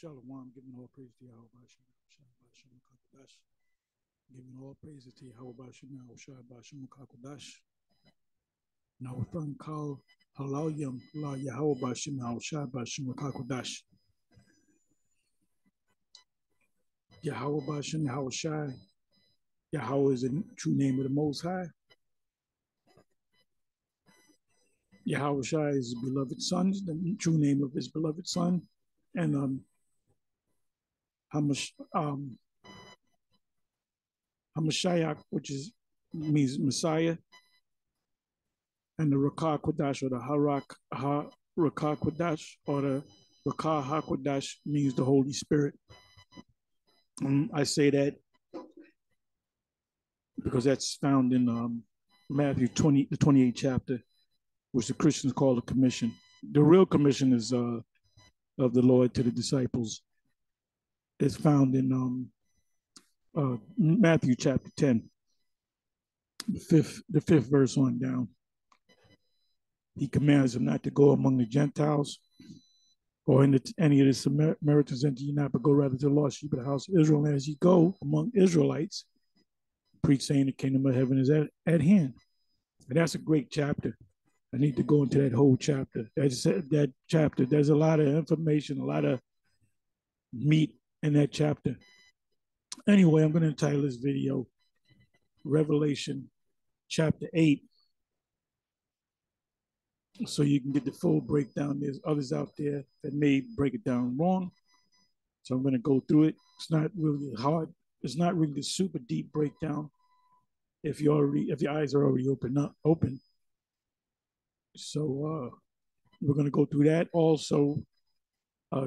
Shalom, giving all praise to Yahweh. Giving all praises to Yahweh Shemakakodash. Now we thank Kal Halalyam La Yahweh Shemakakodash. Yahweh Shai. Yahweh is the true name of the Most High. Yahweh Shai is his beloved son, the true name of his beloved son. And Hamashiach, which means Messiah, and the Rakah Kodash or the Rakah Kodash or the Rakah HaKodash means the Holy Spirit. I say that because that's found in Matthew 20, the 28th chapter, which the Christians call the commission. The real commission is of the Lord to the disciples. It's found in Matthew chapter 10, the fifth verse on down. He commands them not to go among the Gentiles or in any of the Samaritans enter ye not, but go rather to the lost sheep of the house of Israel. And as ye go among Israelites, preach saying the kingdom of heaven is at hand. And that's a great chapter. I need to go into that whole chapter. That chapter, there's a lot of information, a lot of meat in that chapter. Anyway, I'm going to entitle this video Revelation chapter 8, so you can get the full breakdown. There's others out there that may break it down wrong, so I'm going to go through it. It's not really hard. It's not really a super deep breakdown if your eyes are already open. So we're going to go through that. Also,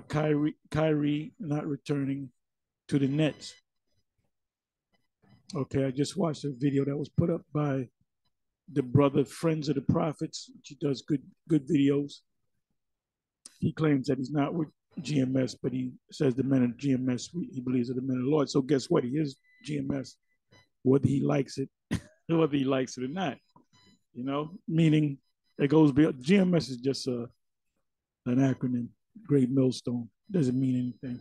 Kyrie not returning to the Nets. Okay, I just watched a video that was put up by the brother Friends of the Prophets. He does good videos. He claims that he's not with GMS, but he says the men of GMS, he believes are the men of the Lord. So guess what? He is GMS, whether he likes it, or not. You know, meaning it goes beyond. GMS is just an acronym. Great Millstone doesn't mean anything.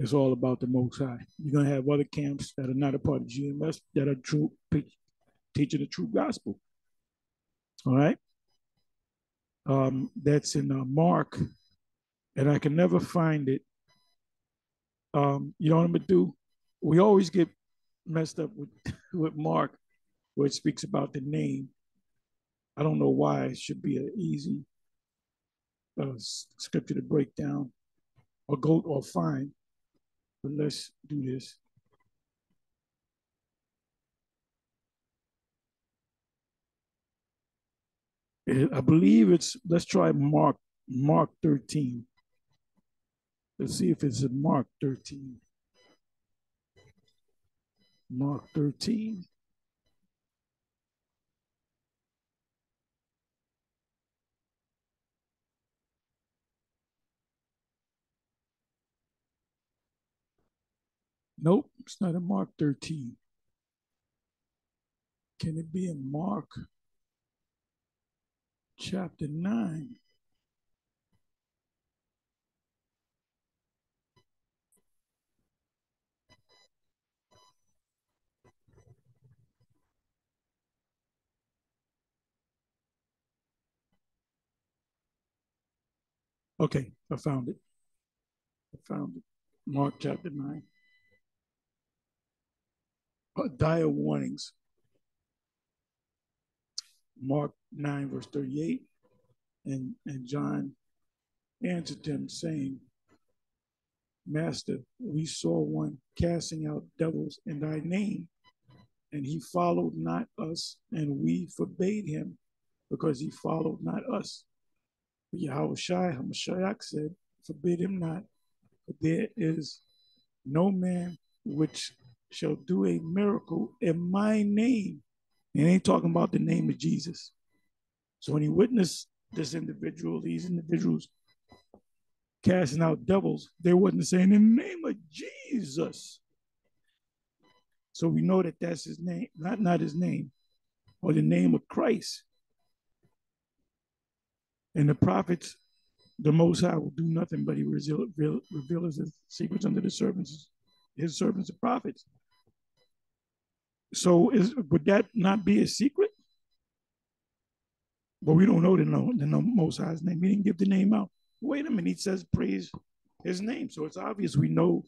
It's all about the Most High. You're gonna have other camps that are not a part of GMS that are true teaching the true gospel. All right. That's in Mark, and I can never find it. You know what I'm gonna do? We always get messed up with Mark, where it speaks about the name. I don't know why. It should be an easy scripture to break down or go or find. But let's do this. I believe let's try Mark 13. Let's see if it's in Mark 13. Mark 13. Nope, it's not in Mark 13. Can it be in Mark chapter 9? Okay, I found it. Mark chapter 9. Dire warnings. Mark 9, verse 38. And John answered him, saying, Master, we saw one casting out devils in thy name, and he followed not us, and we forbade him, because he followed not us. But Yahweh Shai, Hamashiach said, forbid him not, for there is no man which shall do a miracle in my name. And ain't talking about the name of Jesus. So when he witnessed these individuals casting out devils, they wasn't saying in the name of Jesus. So we know that that's his name, not his name, or the name of Christ. And the prophets the Most High will do nothing but he reveals his secrets unto his servants and prophets. So would that not be a secret? But we don't know the Most High's name. He didn't give the name out. Wait a minute, he says praise his name. So it's obvious we know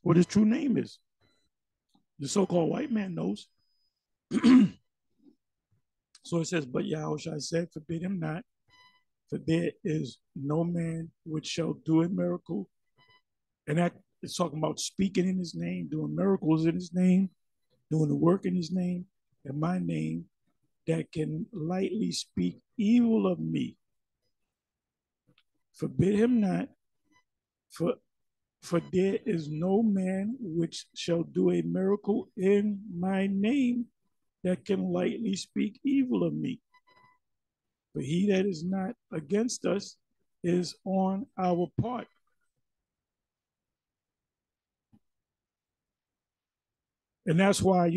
what his true name is. The so-called white man knows. So it says, but Yahushua said, forbid him not, for there is no man which shall do a miracle. And that is talking about speaking in his name, doing miracles in his name, doing the work in his name, in my name, that can lightly speak evil of me. Forbid him not, for there is no man which shall do a miracle in my name that can lightly speak evil of me. But he that is not against us is on our part. And that's why,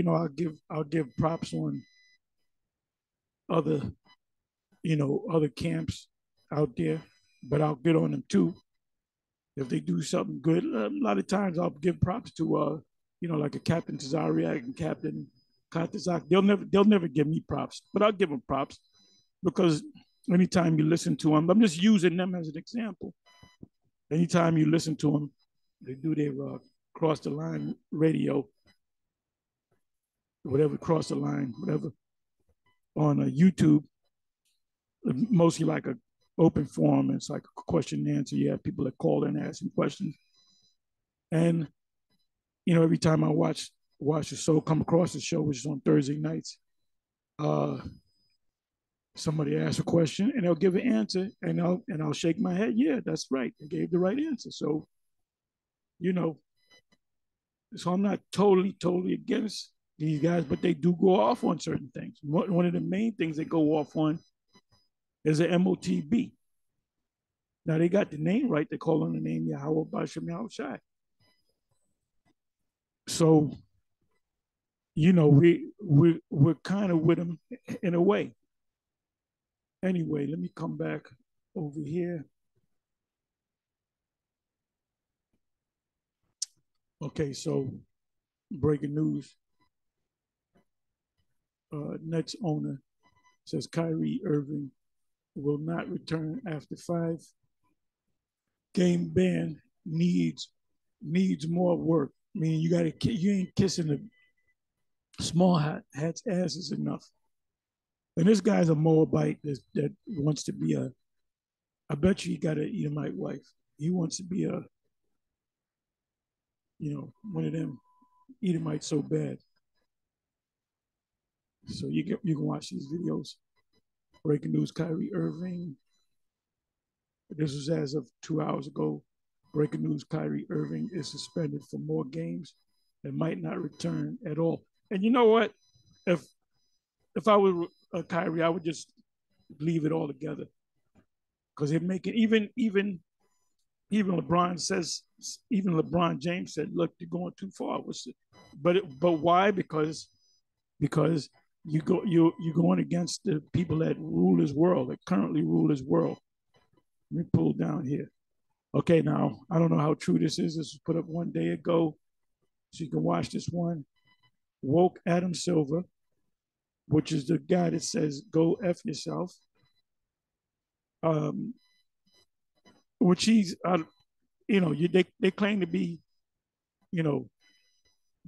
I'll give props on other, other camps out there, but I'll get on them too. If they do something good, a lot of times I'll give props to, like a Captain Tazariak and Captain Katazak. They'll never give me props, but I'll give them props because anytime you listen to them, I'm just using them as an example. Anytime you listen to them, they do their cross the line radio, whatever, cross the line, whatever, on YouTube, mostly like a open forum. It's like a question and answer. You have people that call in asking questions. And, every time I watch the show, come across the show, which is on Thursday nights, somebody asks a question and they'll give an answer and I'll shake my head. Yeah, that's right. They gave the right answer. So, so I'm not totally against these guys, but they do go off on certain things. One of the main things they go off on is an MOTB. Now they got the name right. They call on the name Yahweh Bashem Yahushai. So, we're kind of with them in a way. Anyway, let me come back over here. Okay, so breaking news. Nets owner says Kyrie Irving will not return after 5-game ban. Needs more work. I mean, you ain't kissing the small hats asses enough. And this guy's a Moabite that wants to be I bet you he got an Edomite wife. He wants to be one of them Edomites so bad. So you can watch these videos. Breaking news: Kyrie Irving. This was as of 2 hours ago. Breaking news: Kyrie Irving is suspended for more games and might not return at all. And you know what? If I were Kyrie, I would just leave it all together because they're making even LeBron James said, "Look, you're going too far." But why? Because you're going against the people that rule his world, that currently rule his world. Let me pull down here. Okay, now I don't know how true this is. This was put up one day ago, so you can watch this one. Woke Adam Silver, which is the guy that says "Go F yourself," which he's, they claim to be,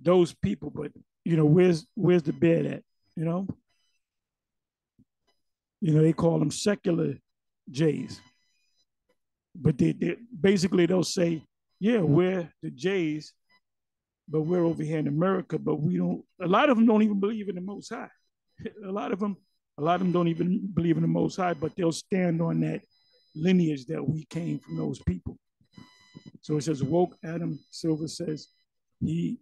those people, but where's the bed at? They call them secular Jays, but they basically they'll say, yeah, we're the Jays, but we're over here in America, but we don't. A lot of them don't even believe in the Most High. A lot of them don't even believe in the Most High, but they'll stand on that lineage that we came from those people. So it says, woke Adam Silver says he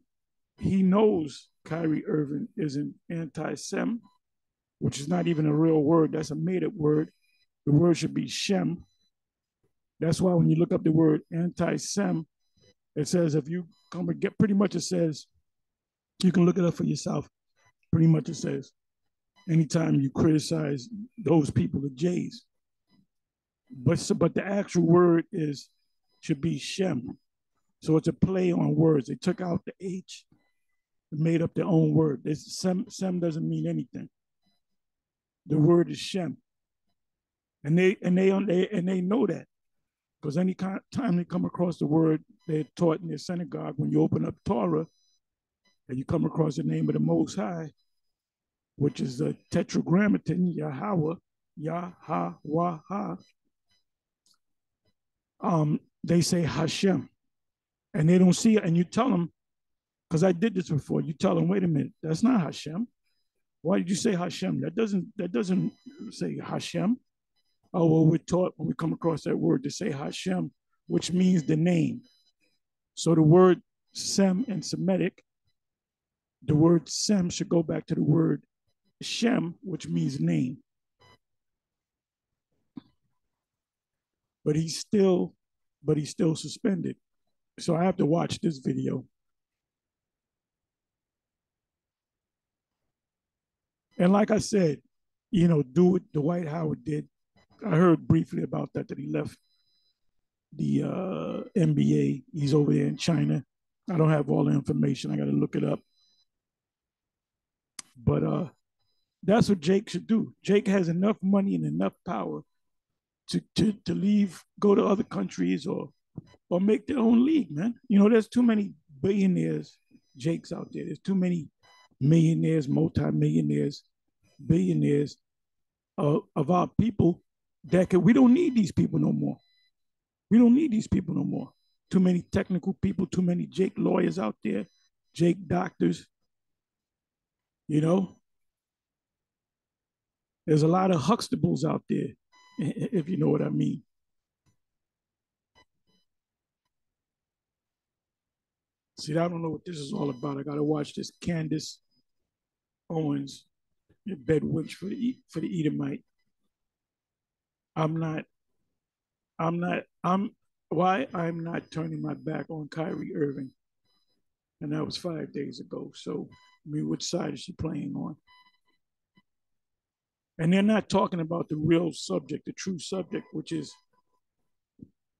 knows Kyrie Irving is an anti-Sem, which is not even a real word. That's a made-up word. The word should be Shem. That's why when you look up the word anti-Sem, it says if you come and get, pretty much it says, you can look it up for yourself. Pretty much it says, anytime you criticize those people, the Jays, but the actual word is should be Shem. So it's a play on words. They took out the H and made up their own word. Sem doesn't mean anything. The word is Shem, and they know that because any time they come across the word they're taught in their synagogue, when you open up Torah and you come across the name of the Most High, which is the Tetragrammaton Yahweh, Yahweh, they say Hashem, and they don't see it. And you tell them, because I did this before. You tell them, wait a minute, that's not Hashem. Why did you say Hashem? That doesn't say Hashem. Oh well, we're taught when we come across that word to say Hashem, which means the name. So the word Sem in Semitic, the word Sem should go back to the word Shem, which means name. But he's still suspended. So I have to watch this video. And like I said, do what Dwight Howard did. I heard briefly about that he left the NBA. He's over there in China. I don't have all the information. I got to look it up. But that's what Jake should do. Jake has enough money and enough power to leave, go to other countries or make their own league, man. There's too many billionaires, Jakes out there. There's too many millionaires, multimillionaires, billionaires of our people we don't need these people no more. We don't need these people no more. Too many technical people, too many Jake lawyers out there, Jake doctors. There's a lot of Huxtables out there, if you know what I mean. See, I don't know what this is all about. I got to watch this Candace Owens, bed witch for the Edomite. Why I'm not turning my back on Kyrie Irving. And that was 5 days ago. So, which side is she playing on? And they're not talking about the real subject, the true subject, which is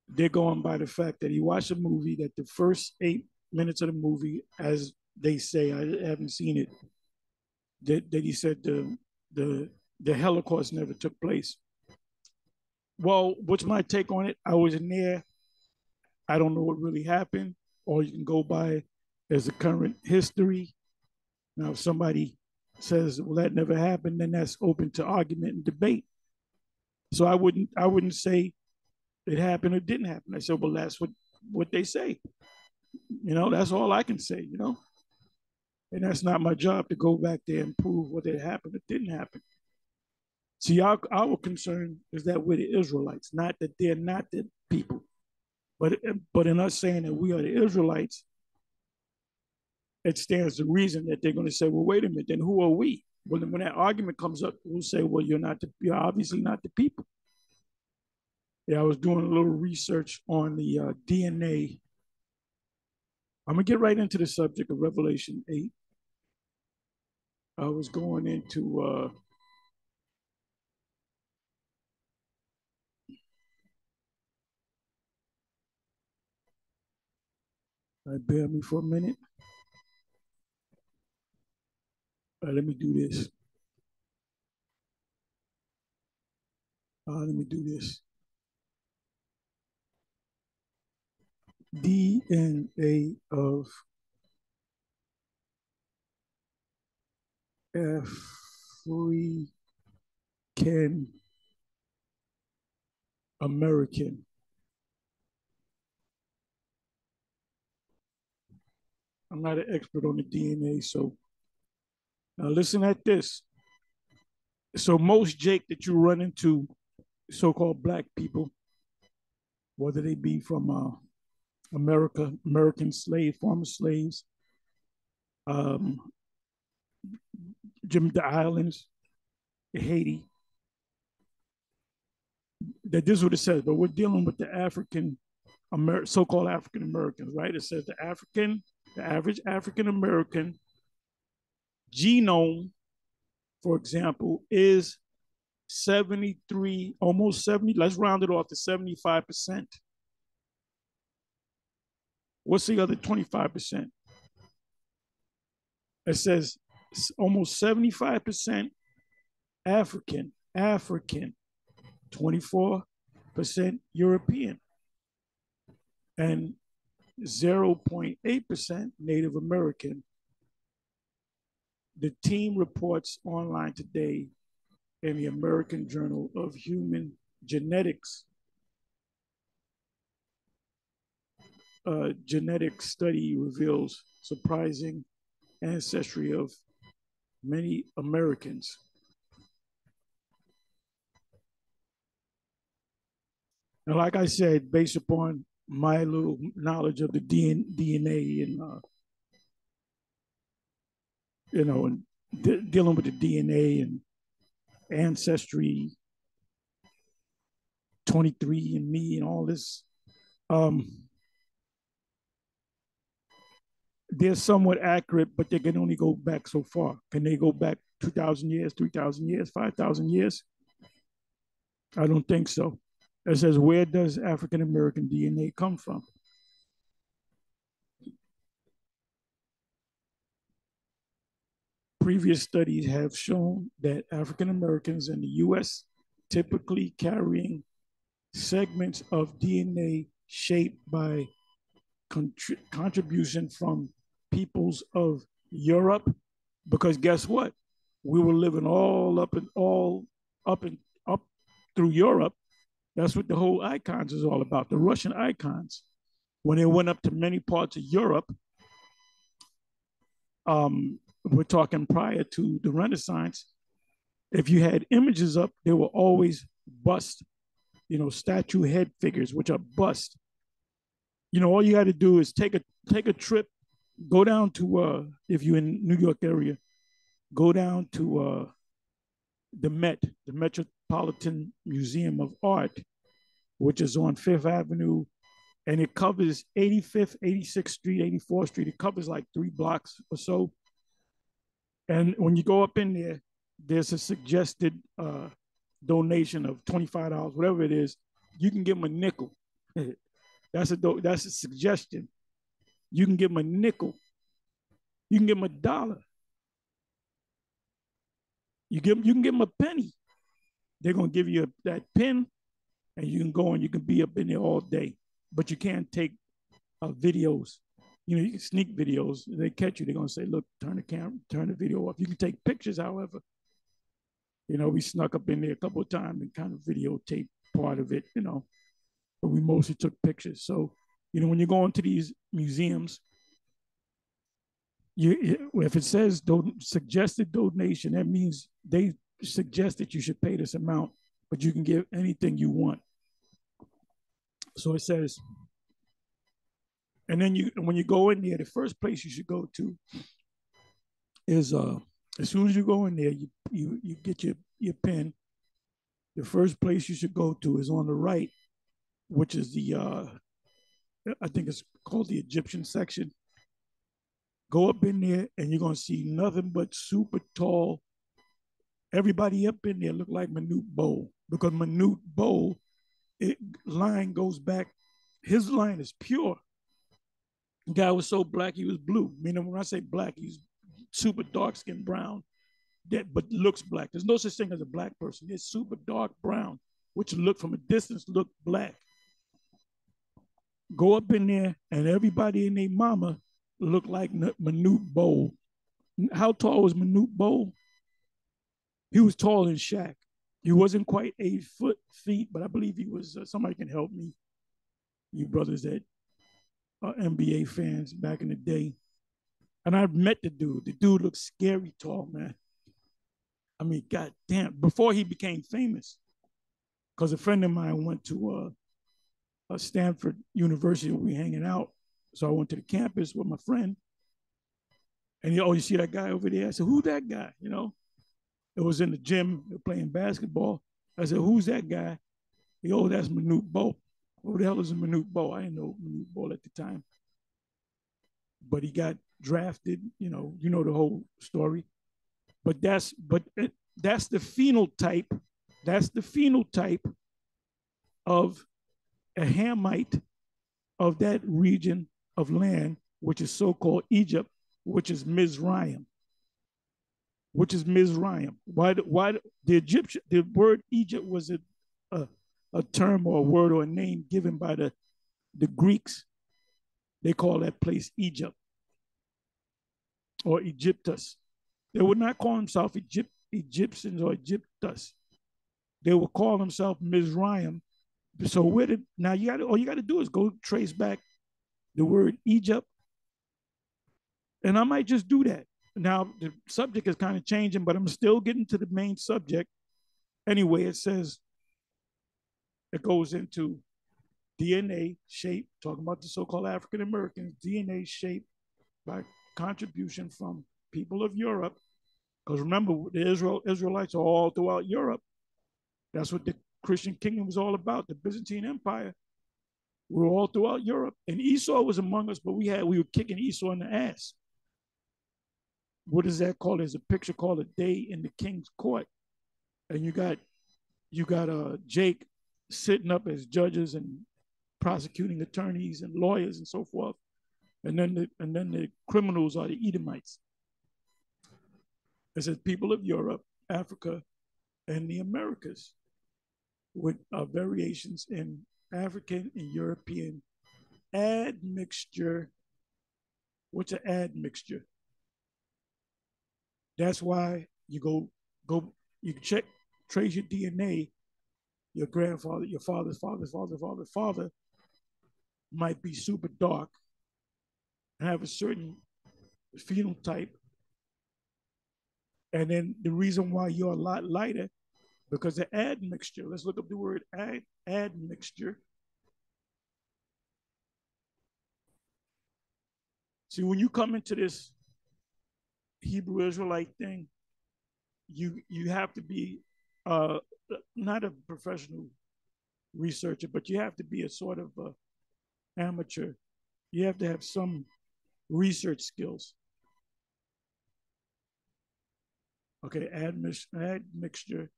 they're going by the fact that he watched a movie that the first 8 minutes of the movie, as they say, I haven't seen it, that he said the Holocaust never took place. Well, what's my take on it? I wasn't there. I don't know what really happened. All you can go by is the current history. Now, if somebody says, well, that never happened, then that's open to argument and debate. So I wouldn't say it happened or didn't happen. I said, well, that's what they say. That's all I can say, And that's not my job to go back there and prove whether it happened or didn't happen. See, our concern is that we're the Israelites, not that they're not the people. But in us saying that we are the Israelites, it stands to reason that they're going to say, well, wait a minute, then who are we? Well, when that argument comes up, we'll say, well, you're obviously not the people. Yeah, I was doing a little research on the DNA. I'm going to get right into the subject of Revelation 8. I was going into bear me for a minute. Let me do this. Let me do this. DNA of African American. I'm not an expert on the DNA, so now listen at this. So most Jake that you run into, so-called black people, whether they be from American slave, former slaves, the islands, Haiti, that this is what it says, but we're dealing with the so-called African Americans, right? It says the average African American genome, for example, is 73, almost 70. Let's round it off to 75%. What's the other 25%? It says almost 75% African, 24% European, and 0.8% Native American. The team reports online today in the American Journal of Human Genetics. Genetic study reveals surprising ancestry of many Americans. And like I said, based upon my little knowledge of the DNA and and dealing with the DNA and ancestry, 23andMe and all this, they're somewhat accurate, but they can only go back so far. Can they go back 2,000 years, 3,000 years, 5,000 years? I don't think so. It says, where does African American DNA come from? Previous studies have shown that African Americans in the US typically carrying segments of DNA shaped by contribution from peoples of Europe, because guess what? We were living all up through Europe. That's what the whole icons is all about. The Russian icons, when they went up to many parts of Europe, we're talking prior to the Renaissance. If you had images up, they were always bust, statue head figures, which are bust. All you got to do is take a trip, go down to if you're in New York area, go down to the Metropolitan Museum of Art, which is on Fifth Avenue, and it covers 85th, 86th Street, 84th Street. It covers like 3 blocks or so. And when you go up in there, there's a suggested donation of $25, whatever it is. You can give them a nickel. That's a suggestion. You can give them a nickel. You can give them a dollar. You can give them a penny. They're gonna give you that pen, and you can go and you can be up in there all day. But you can't take videos. You can sneak videos. They catch you. They're gonna say, "Look, turn the camera, turn the video off." You can take pictures, however. We snuck up in there a couple of times and kind of videotape part of it. But we mostly took pictures. So, when you go into these museums, if it says suggested donation, that means they suggest that you should pay this amount, but you can give anything you want. So it says, and then when you go in there, the first place you should go to is as soon as you go in there, you get your pen. The first place you should go to is on the right, which is the I think it's called the Egyptian section. Go up in there and you're gonna see nothing but super tall. Everybody up in there look like Manute Bol, because Manute Bol line goes back. His line is pure. The guy was so black he was blue. When I say black, he's super dark skinned brown, but looks black. There's no such thing as a black person. It's super dark brown, which look from a distance look black. Go up in there and everybody and their mama look like Manute Bol. How tall was Manute Bol? He was taller than Shaq. He wasn't quite 8 feet, but I believe he was. Somebody can help me. You brothers that are NBA fans back in the day. And I've met the dude. The dude looks scary tall, man. I mean, goddamn. Before he became famous, because a friend of mine went to Stanford University. We were hanging out. So I went to the campus with my friend. And you see that guy over there? I said, who's that guy? It was in the gym, they were playing basketball. I said, who's that guy? That's Manute Bol. Who the hell is a Manute Bol? I didn't know Manute Bol at the time. But he got drafted, you know the whole story. But that's the phenotype That's the phenotype of a Hamite of that region of land, which is so-called Egypt, which is Mizraim, which is Mizraim. Why the Egyptian, the word Egypt was a, a term or a word or a name given by the Greeks. They call that place Egypt or Egyptus. They would not call themselves Egyptians or Egyptus. They would call themselves Mizraim. So where did now you got all you got to do is go trace back the word Egypt, and I might just do that. Now the subject is kind of changing, but I'm still getting to the main subject. Anyway, it says it goes into DNA shape, talking about the so-called African Americans, DNA shaped by contribution from people of Europe. Because remember, the Israelites are all throughout Europe. That's what the Christian kingdom was all about. The Byzantine Empire. We were all throughout Europe, and Esau was among us, but we were kicking Esau in the ass. What is that called? There's a picture called "A Day in the King's Court," and you got Jake sitting up as judges and prosecuting attorneys and lawyers and so forth, and then the criminals are the Edomites. It says people of Europe, Africa, and the Americas, with variations in African and European admixture. What's an admixture? That's why you you check, trace your DNA. Your grandfather, your father's father might be super dark and have a certain phenotype. And then the reason why you're a lot lighter, because of admixture. Let's look up the word admixture. See, when you come into this Hebrew Israelite thing, you have to be not a professional researcher, but you have to be a sort of amateur. You have to have some research skills. Okay, admixture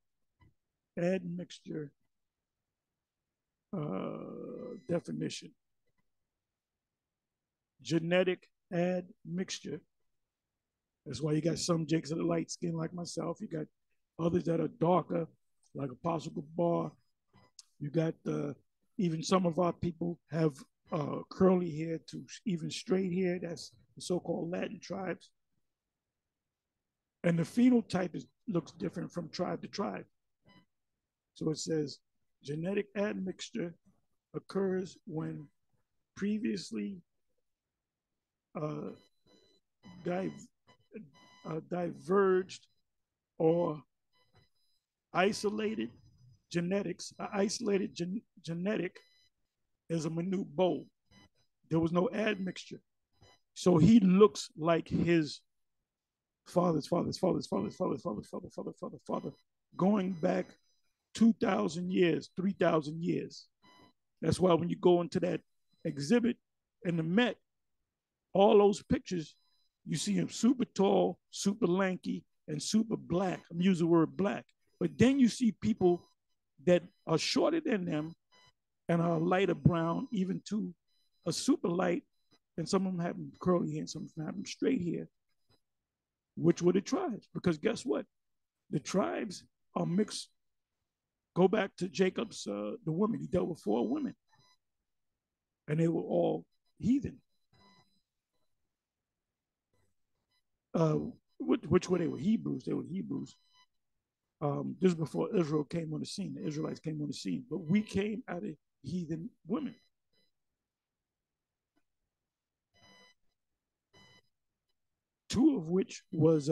definition. Genetic admixture. That's why you got some jakes that are light skinned like myself. You got others that are darker, like Apostle Gabar. You got even some of our people have curly hair to even straight hair. That's the so-called Latin tribes. And the phenotype looks different from tribe to tribe. So it says genetic admixture occurs when previously uh, diverged or isolated genetics. Isolated genetic is a minute bowl. There was no admixture. So he looks like his father's father, going back 2,000 years, 3,000 years. That's why when you go into that exhibit in the Met, all those pictures, you see him super tall, super lanky, and super black. I'm using the word black. But then you see people that are shorter than them and are lighter brown, even to a super light, and some of them have curly hair, and some of them have straight hair, which were the tribes. Because guess what? The tribes are mixed. Go back to Jacob's, the women. He dealt with 4 women, and they were all heathen. Uh, which were they? Were Hebrews. They were Hebrews. This is before Israel came on the scene. The Israelites came on the scene, but we came out of heathen women. Two of which was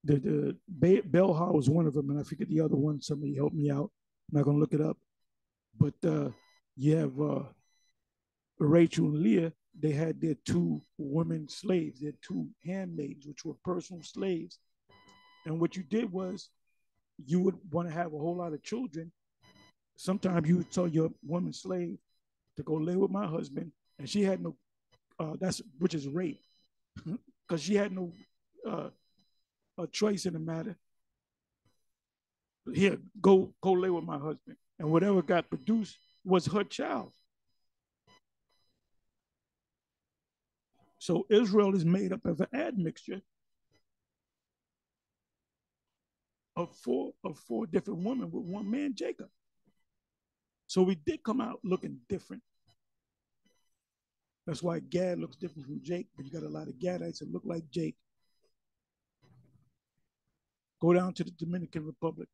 the Belha was one of them, and I forget the other one. Somebody help me out. I'm not gonna look it up, but you have Rachel and Leah. They had their 2 women slaves, their 2 handmaids, which were personal slaves. And what you did was you would want to have a whole lot of children. Sometimes you would tell your woman slave to go live with my husband, and she had no, which is rape, because she had no a choice in the matter. Here, go lay with my husband. And whatever got produced was her child. So Israel is made up of an admixture of four different women with one man, Jacob. So we did come out looking different. That's why Gad looks different from Jake, but you got a lot of Gadites that look like Jake. Go down to the Dominican Republic.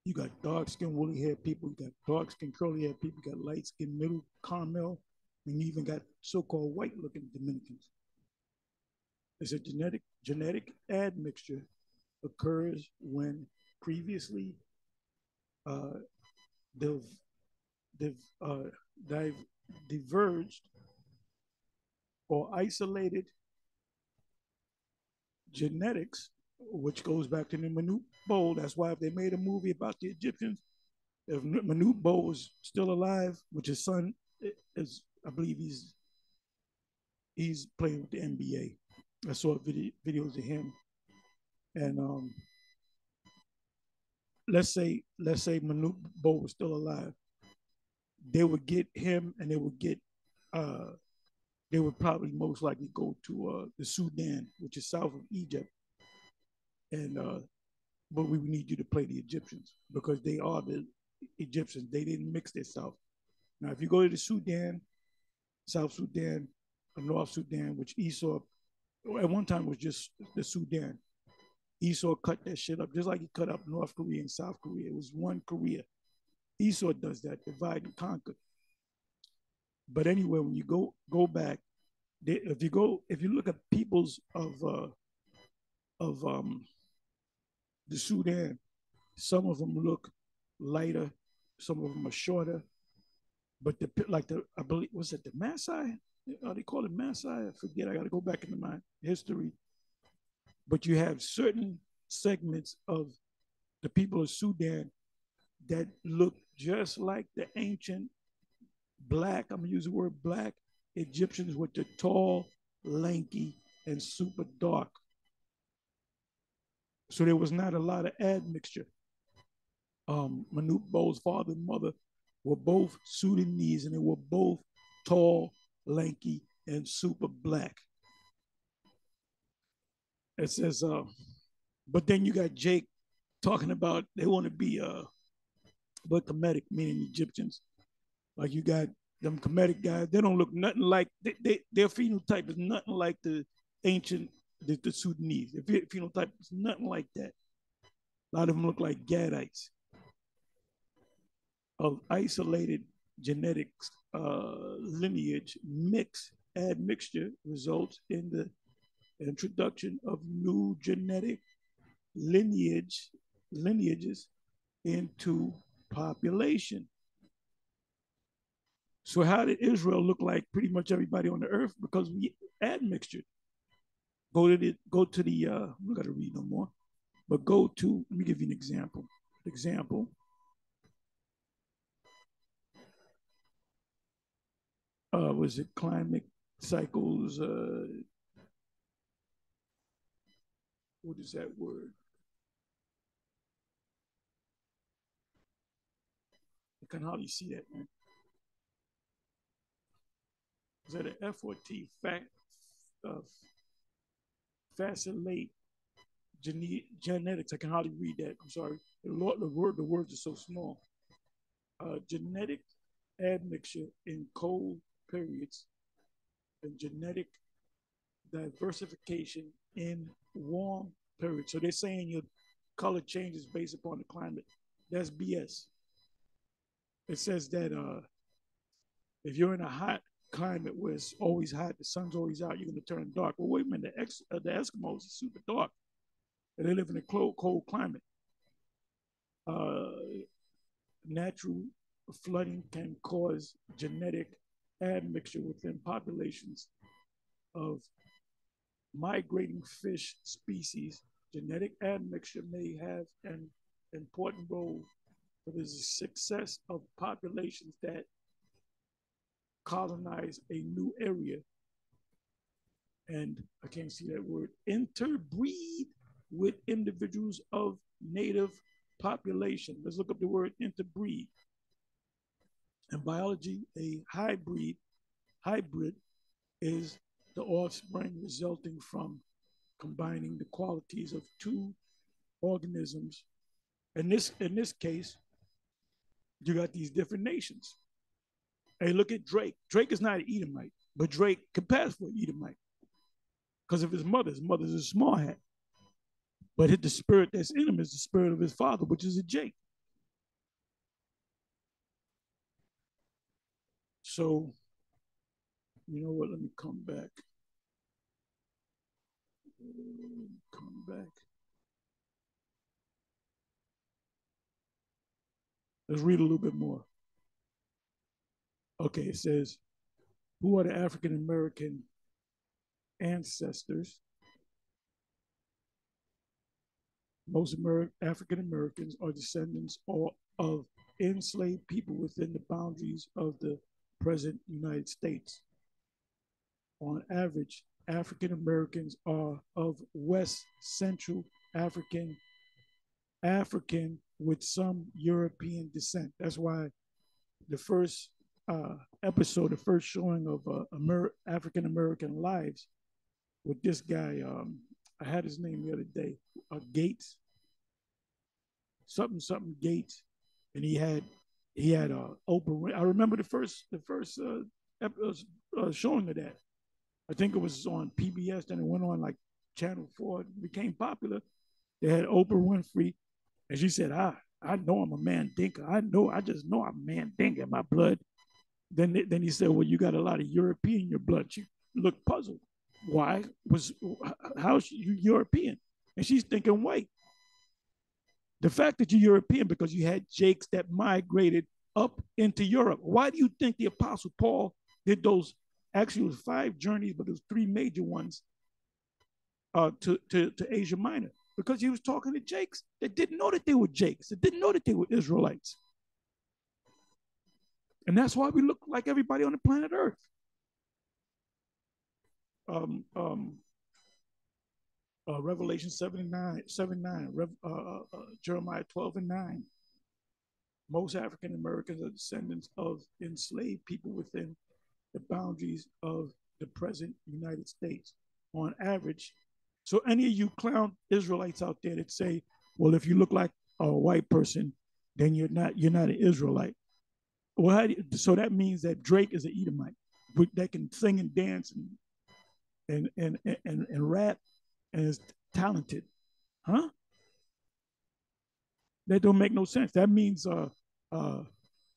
You got dark skinned woolly haired people, you got dark skinned curly haired people, you got light skinned middle caramel, and you even got so called white looking Dominicans. It's a genetic admixture occurs when previously uh, they've, they've diverged or isolated genetics, which goes back to the Manute Bowl. That's why if they made a movie about the Egyptians, if Manute Bowl was still alive, which his son is, I believe he's playing with the NBA. I saw videos of him, and let's say Manute Bowl was still alive, they would get him, and they would get they would probably most likely go to the Sudan, which is south of Egypt, and but we would need you to play the Egyptians because they are the Egyptians. They didn't mix this South. Now, if you go to the Sudan, South Sudan, or North Sudan, which Esau at one time was just the Sudan, Esau cut that shit up just like he cut up North Korea and South Korea. It was one Korea. Esau does that, divide and conquer. But anyway, when you go back, if you look at peoples of the Sudan, some of them look lighter, some of them are shorter. But I believe, was it the Maasai? They call it Maasai? I forget. I got to go back into my history. But you have certain segments of the people of Sudan that look just like the ancient black, I'm going to use the word black, Egyptians with the tall, lanky, and super dark. So there was not a lot of admixture. Manute Bow's father and mother were both Sudanese, and they were both tall, lanky, and super black. It says, but then you got Jake talking about they want to be but Kemetic, meaning Egyptians. Like you got them Kemetic guys, they don't look nothing like their phenotype is nothing like the ancient the Sudanese. Their phenotype is nothing like that. A lot of them look like Gadites of isolated genetics lineage admixture results in the introduction of new genetic lineages into population. So how did Israel look like pretty much everybody on the earth? Because we admixture. Go to the I'm not gonna read no more, but go to, let me give you an example. Was it climate cycles? What is that word? I can hardly see that, man. Is that an F or T? Facilate genetics. I can hardly read that. I'm sorry. The words are so small. Genetic admixture in cold periods and genetic diversification in warm periods. So they're saying your color changes based upon the climate. That's BS. It says that if you're in a hot climate where it's always hot, the sun's always out, you're going to turn dark. Well, wait a minute, the Eskimos are super dark, and they live in a cold climate. Natural flooding can cause genetic admixture within populations of migrating fish species. Genetic admixture may have an important role for the success of populations that colonize a new area and I can't see that word, interbreed with individuals of native population. Let's look up the word interbreed. In biology, a hybrid is the offspring resulting from combining the qualities of two organisms. In this case, you got these different nations. Hey, look at Drake. Drake is not an Edomite, but Drake can pass for an Edomite because of his mother. His mother's a small hat. But the spirit that's in him is the spirit of his father, which is a Jake. So, you know what? Let me come back. Come back. Let's read a little bit more. Okay, it says, who are the African American ancestors? Most African Americans are descendants of enslaved people within the boundaries of the present United States. On average, African Americans are of West Central African with some European descent. That's why the first episode, the first showing of African American lives with this guy, I had his name the other day, Gates, something Gates, and he had Oprah. I remember the first showing of that. I think it was on PBS, then it went on like Channel 4, it became popular. They had Oprah Winfrey, and she said, I know I'm a Mandinka. I just know I'm Mandinka in my blood. Then he said, well, you got a lot of European in your blood. She looked puzzled. Why? How's you European? And she's thinking white. The fact that you're European because you had Jakes that migrated up into Europe. Why do you think the Apostle Paul did those? Actually, it was 5 journeys, but it was 3 major ones to Asia Minor, because he was talking to Jakes that didn't know that they were Jakes, that didn't know that they were Israelites. And that's why we look like everybody on the planet Earth. Revelation 7:9, Jeremiah 12:9. Most African Americans are descendants of enslaved people within the boundaries of the present United States. On average, so any of you clown Israelites out there that say, well, if you look like a white person, then you're not an Israelite. Well, so that means that Drake is an Edomite that can sing and dance and rap and is talented, huh? That don't make no sense. That means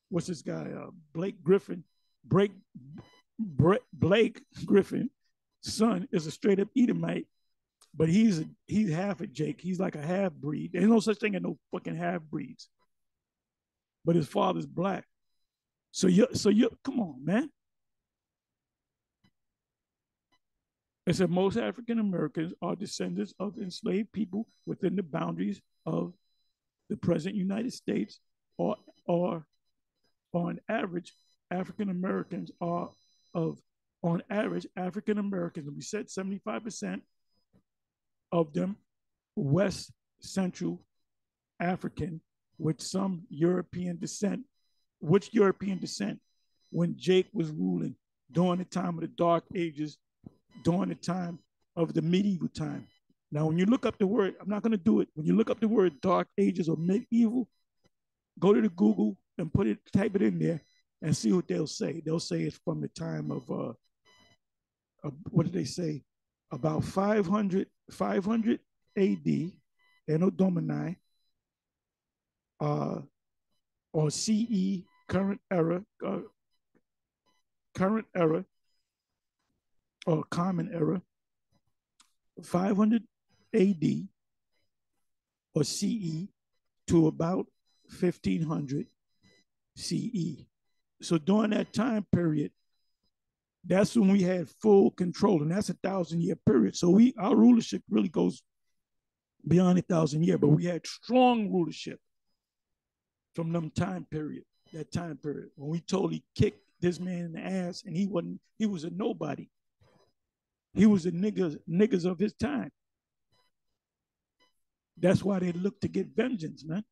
what's this guy? Blake Griffin. Blake Griffin, son, is a straight up Edomite, but he's half a Jake. He's like a half breed. There's no such thing as no fucking half breeds. But his father's black. So you come on, man. It said most African Americans are descendants of enslaved people within the boundaries of the present United States, or on average, African Americans are of, on average, African Americans, and we said 75% of them West Central African with some European descent. Which European descent? When Jake was ruling during the time of the Dark Ages, during the time of the medieval time. Now, when you look up the word, I'm not going to do it. When you look up the word Dark Ages or medieval, go to the Google and type it in there and see what they'll say. They'll say it's from the time of what did they say? About 500 AD, Anno Domini, or CE, current era, or common era, 500 AD or CE to about 1500 CE. So during that time period, that's when we had full control, and that's 1,000-year period. So our rulership really goes beyond 1,000 years, but we had strong rulership from that time period, when we totally kicked this man in the ass, and he was a nobody. He was the niggas of his time. That's why they look to get vengeance, man.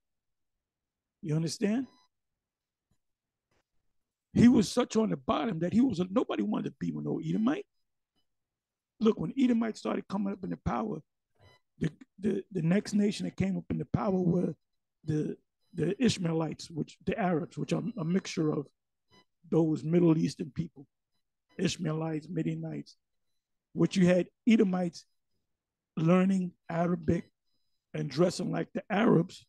You understand? He was such on the bottom that he was nobody wanted to be with no Edomite. Look, when Edomite started coming up in the power, the next nation that came up in the power were the the Ishmaelites, which the Arabs, which are a mixture of those Middle Eastern people, Ishmaelites, Midianites, which you had Edomites learning Arabic and dressing like the Arabs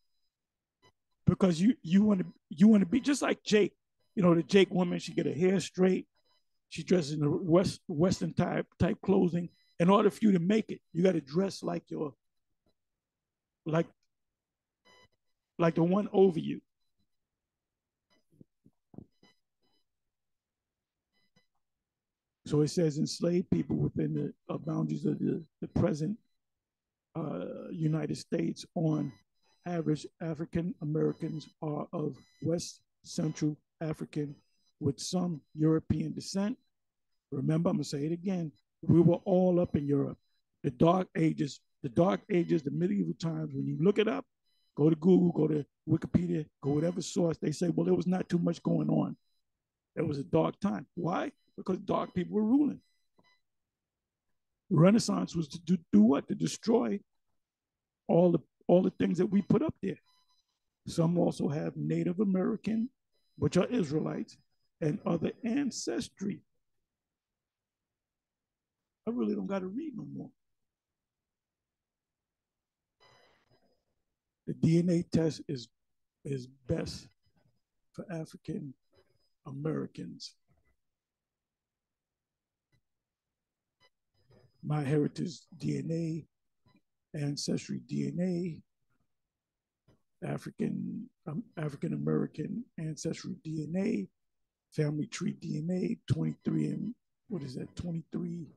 because you want to be just like Jake. You know, the Jake woman, she get her hair straight, she dresses in the Western type clothing. In order for you to make it, you got to dress like your like like the one over you. So it says enslaved people within the boundaries of the present United States. On average, African Americans are of West Central African with some European descent. Remember, I'm going to say it again. We were all up in Europe. The medieval times, when you look it up, go to Google, go to Wikipedia, go whatever source, they say, well, there was not too much going on. It was a dark time. Why? Because dark people were ruling. The Renaissance was to do what? To destroy all the things that we put up there. Some also have Native American, which are Israelites, and other ancestry. I really don't got to read no more. The DNA test is best for African Americans. My heritage DNA, ancestry DNA, African American ancestry DNA, family tree DNA, 23 and what is that? 23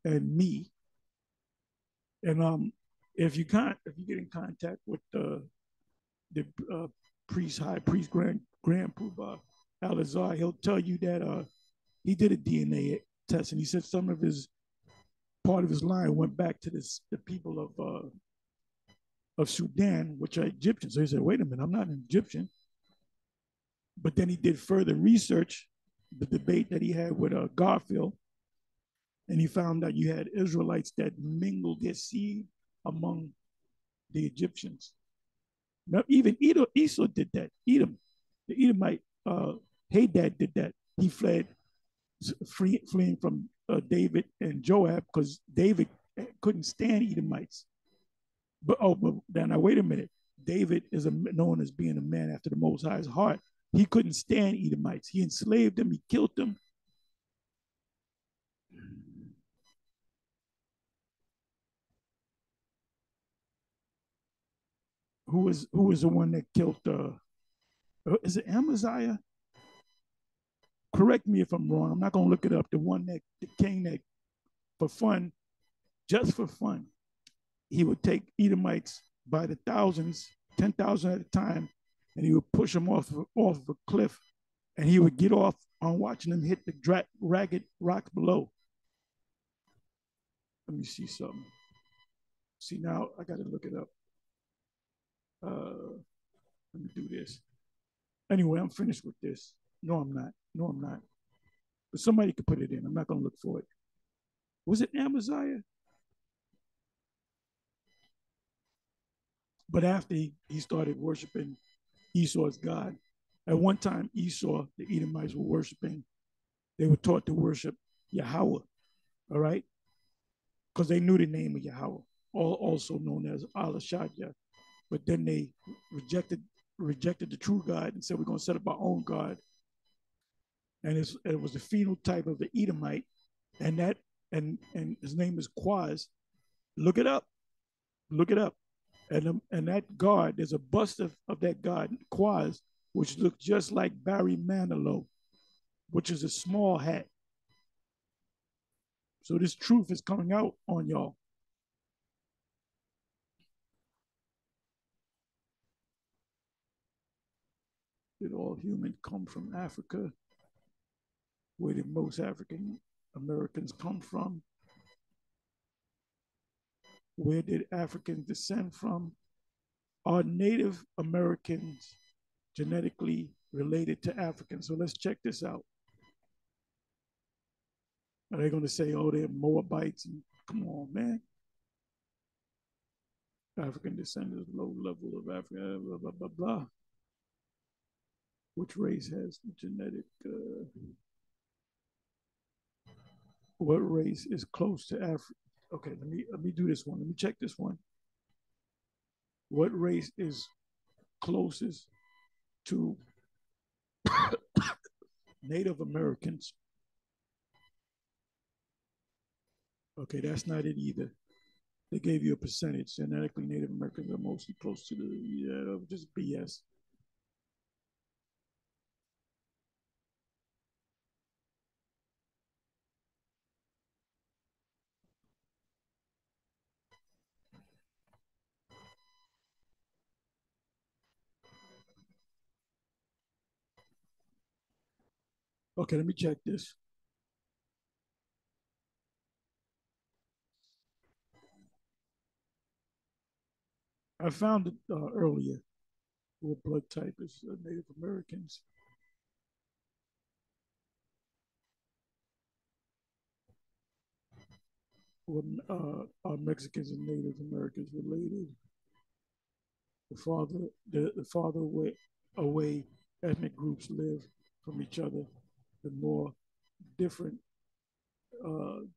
and me. And if you get in contact with the high priest Grand Poobah Al-Azhar, he'll tell you that he did a DNA test, and he said some of his part of his line went back to the people of Sudan, which are Egyptians. So he said, wait a minute, I'm not an Egyptian. But then he did further research, the debate that he had with Garfield, and he found that you had Israelites that mingled their seed among the Egyptians. Now, even Esau did that. The Edomite, Hadad did that. He fled, fleeing from David and Joab because David couldn't stand Edomites. But now wait a minute. David is known as being a man after the Most High's heart. He couldn't stand Edomites. He enslaved them. He killed them. Who was the one that killed? Is it Amaziah? Correct me if I'm wrong. I'm not gonna look it up. The king that, for fun, just for fun, he would take Edomites by the thousands, 10,000 at a time, and he would push them off of a cliff, and he would get off on watching them hit the ragged rocks below. Let me see something. See, now I got to look it up. Let me do this. Anyway, I'm finished with this. No, I'm not. No, I'm not. But somebody could put it in. I'm not going to look for it. Was it Amaziah? But after he started worshiping Esau's God, at one time, Esau, the Edomites were worshiping, they were taught to worship Yahweh, all right? Because they knew the name of Yahweh, also known as Allah Shadya. But then they rejected the true God and said, we're going to set up our own God. And it was the phenotype of the Edomite, and his name is Quaz. Look it up. Look it up. And that god, there's a bust of that god, Quaz, which looks just like Barry Manilow, which is a small hat. So this truth is coming out on y'all. Did all humans come from Africa? Where did most African Americans come from? Where did Africans descend from? Are Native Americans genetically related to Africans? So let's check this out. Are they going to say, oh, they're Moabites? And, come on, man. African descendants, low level of Africa, blah, blah, blah, blah. Which race has genetic? What race is close to Africa? Okay, let me do this one. Let me check this one. What race is closest to Native Americans? Okay, that's not it either. They gave you a percentage. Genetically, Native Americans are mostly close to just BS. Okay, let me check this. I found it earlier. What blood type is Native Americans? What are Mexicans and Native Americans related? The farther away ethnic groups live from each other, the more different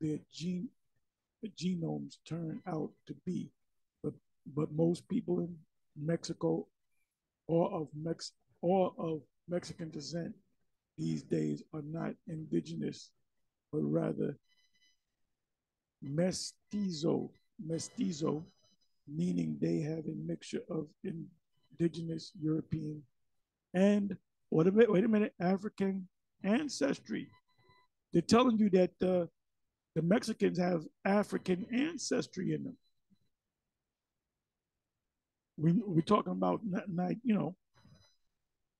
their genomes turn out to be. But but most people in Mexico or of Mex or of Mexican descent these days are not indigenous, but rather mestizo, meaning they have a mixture of indigenous European and wait a minute, African ancestry. They're telling you that the Mexicans have African ancestry in them. We're talking about not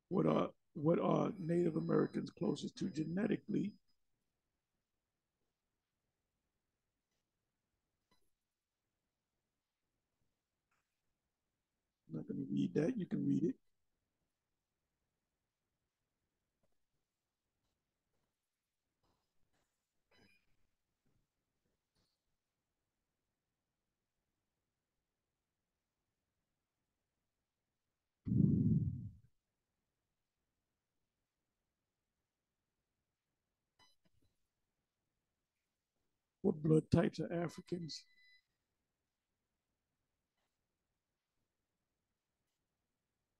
what are Native Americans closest to genetically. I'm not going to read that. You can read it. What blood types are Africans?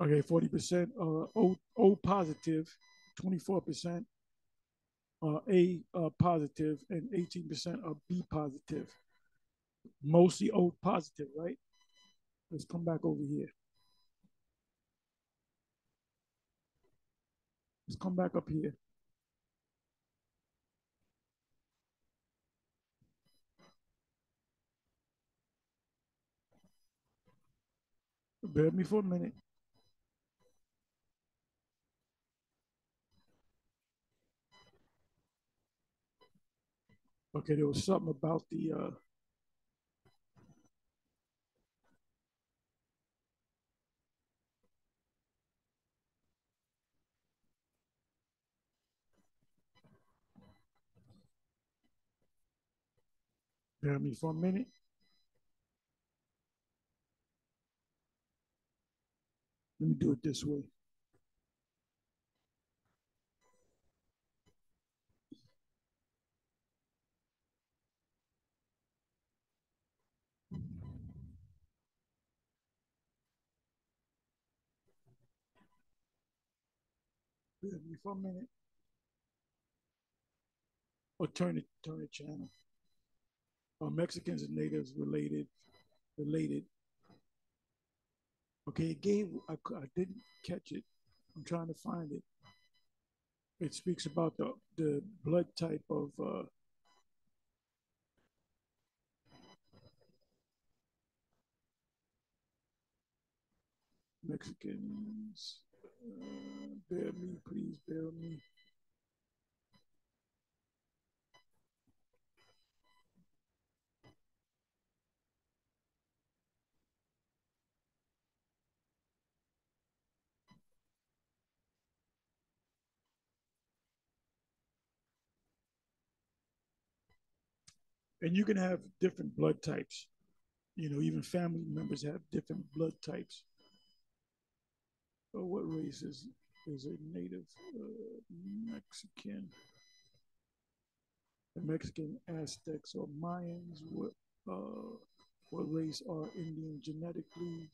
Okay, 40% O positive, 24% A positive, and 18% are B positive. Mostly O positive, right? Let's come back over here. Let's come back up here. Bear with me for a minute. Okay, there was something about the bear with me for a minute. Let me do it this way. Bear with me for a minute. Or turn the channel. Mexicans and natives related. Okay, it gave. I didn't catch it. I'm trying to find it. It speaks about the blood type of Mexicans. Bear me, please bear me. And you can have different blood types. Even family members have different blood types. What race is a native Mexican? The Mexican Aztecs or Mayans? What race are Indian genetically?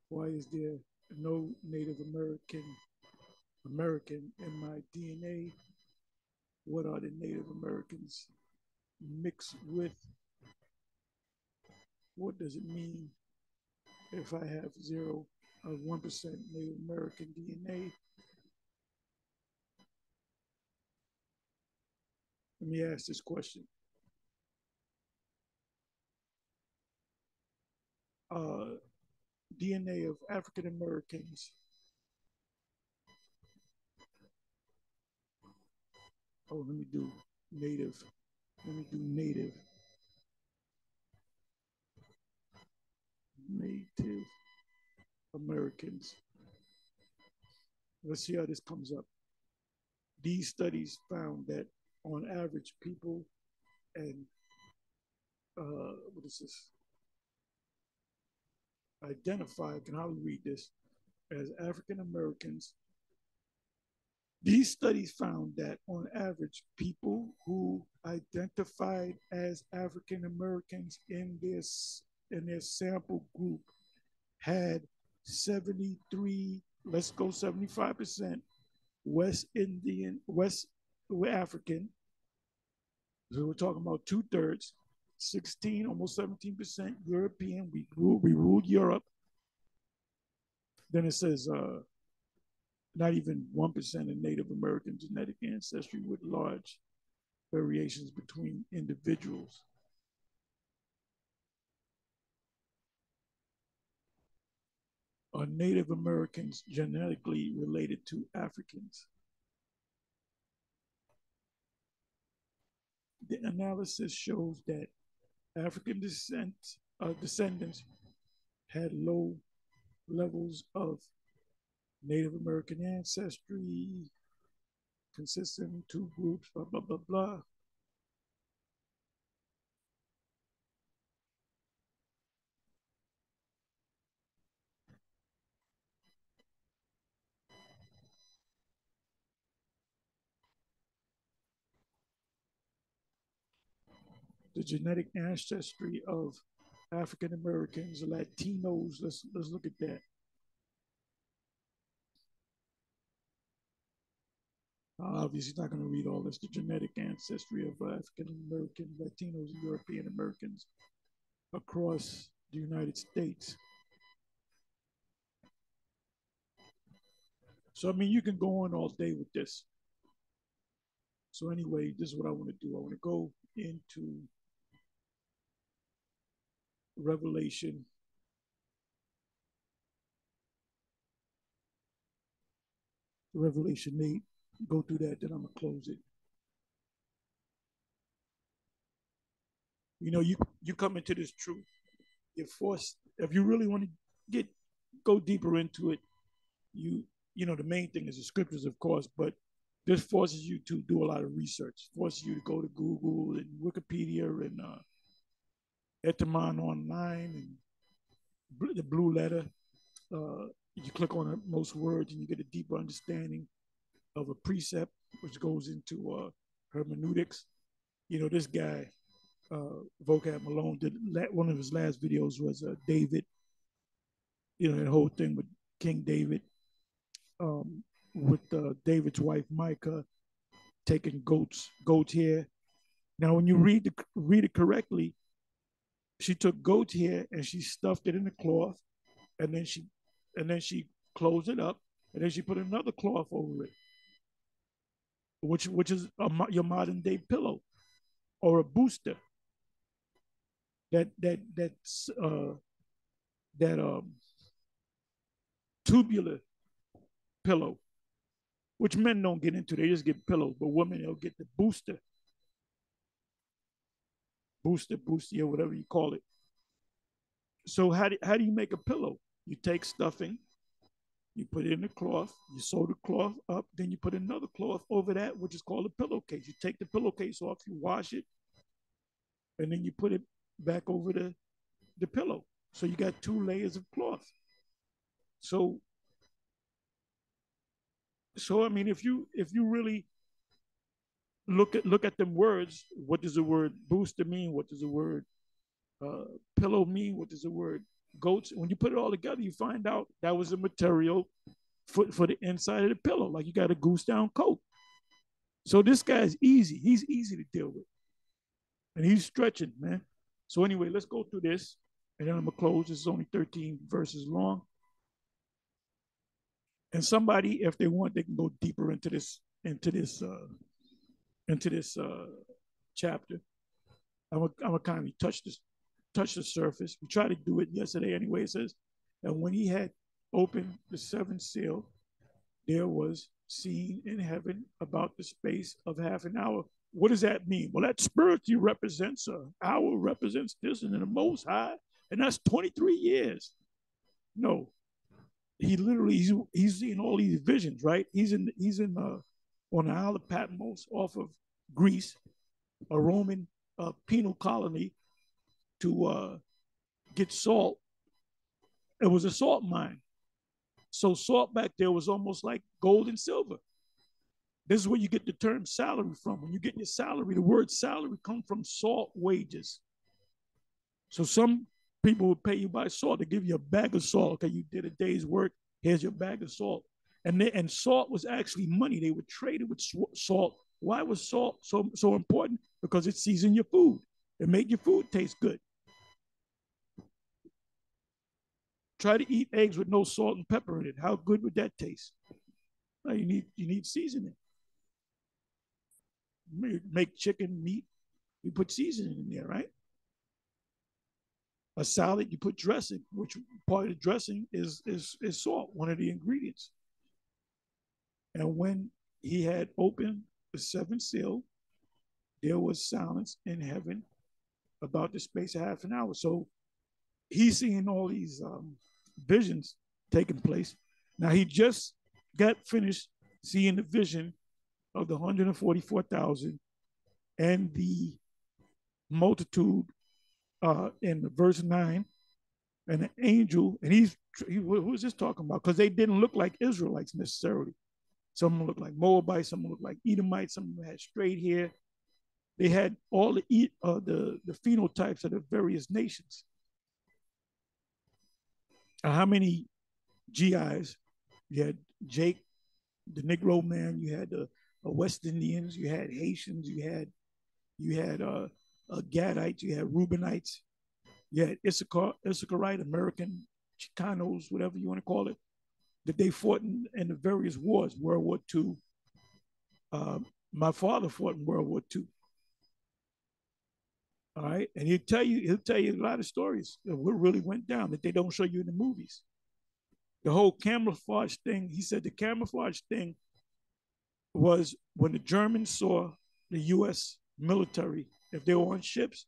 Why is there no Native American in my DNA? What are the Native Americans mixed with? What does it mean if I have 1% Native American DNA? Let me ask this question. DNA of African Americans. Oh, let me do native. Let me do Native Americans. Let's see how this comes up. These studies found that on average, people and what is this? Identify, can hardly read this, as African Americans. These studies found that on average, people who identified as African Americans in their sample group had 73, let's go 75% West Indian, West African. So we're talking about 2/3, 16, almost 17% European. We ruled Europe. Then it says not even 1% of Native American genetic ancestry with large variations between individuals. Are Native Americans genetically related to Africans? The analysis shows that African descendants had low levels of Native American ancestry, consistent in two groups, blah, blah, blah, blah. The genetic ancestry of African Americans, Latinos, let's look at that. Obviously, not going to read all this. The genetic ancestry of African American, Latinos, and European Americans across the United States. So, I mean, you can go on all day with this. So, anyway, this is what I want to do. I want to go into Revelation. Revelation 8. Go through that, then I'm going to close it. You come into this truth. You're forced, if you really want to go deeper into it, the main thing is the scriptures, of course, but this forces you to do a lot of research, forces you to go to Google and Wikipedia and Etamon Online and the Blue Letter. You click on most words and you get a deeper understanding of a precept, which goes into hermeneutics. This guy, Vocab Malone, did one of his last videos was David. That whole thing with King David, with David's wife Micah taking goat's hair. Now, when you read it correctly, she took goat's hair and she stuffed it in the cloth, and then she closed it up, and then she put another cloth over it, which is your modern day pillow or a booster. That tubular pillow, which men don't get into. They just get pillows, but women, they'll get the booster, yeah, whatever you call it. So how do you make a pillow? You take stuffing, you put it in a cloth, you sew the cloth up, then you put another cloth over that, which is called a pillowcase. You take the pillowcase off, you wash it, and then you put it back over the pillow. So you got 2 layers of cloth. So I mean, if you really look at them words, what does the word booster mean? What does the word uh, pillow mean? What does the word goats? When you put it all together, you find out that was a material for the inside of the pillow. Like you got a goose down coat. So this guy's easy. He's easy to deal with, and he's stretching, man. So anyway, let's go through this, and then I'm gonna close. This is only 13 verses long. And somebody, if they want, they can go deeper into this chapter. I'm gonna kind of touch the surface. We tried to do it yesterday anyway. It says, and when he had opened the seventh seal, there was seen in heaven about the space of half an hour. What does that mean? Well, that spiritually represents an hour, represents this, and then the Most High, and that's 23 years. No, he literally he's seeing all these visions, right? He's in on the Isle of Patmos off of Greece, a Roman penal colony to get salt. It was a salt mine. So salt back there was almost like gold and silver. This is where you get the term salary from. When you get your salary, the word salary comes from salt wages. So some people would pay you by salt. They give you a bag of salt. Okay, you did a day's work. Here's your bag of salt. And salt was actually money. They would trade it with salt. Why was salt so important? Because it seasoned your food. It made your food taste good. Try to eat eggs with no salt and pepper in it. How good would that taste? Well, you need seasoning. Make chicken, meat, you put seasoning in there, right? A salad, you put dressing, which part of the dressing is salt, one of the ingredients. And when he had opened the seventh seal, there was silence in heaven about the space of half an hour. So he's seeing all these visions taking place. Now he just got finished seeing the vision of the 144,000 and the multitude in verse 9, and an angel, and who is this talking about? Because they didn't look like Israelites necessarily. Some looked like Moabites, some looked like Edomites, some had straight hair. They had all the phenotypes of the various nations. How many GIs? You had Jake, the Negro man. You had the West Indians. You had Haitians. You had Gadites. You had Reubenites. You had Issacharite, American Chicanos, whatever you want to call it, that they fought in the various wars. World War II. My father fought in World War II. All right, and he'll tell you a lot of stories of what really went down that they don't show you in the movies. The whole camouflage thing. He said the camouflage thing was when the Germans saw the U.S. military, if they were on ships,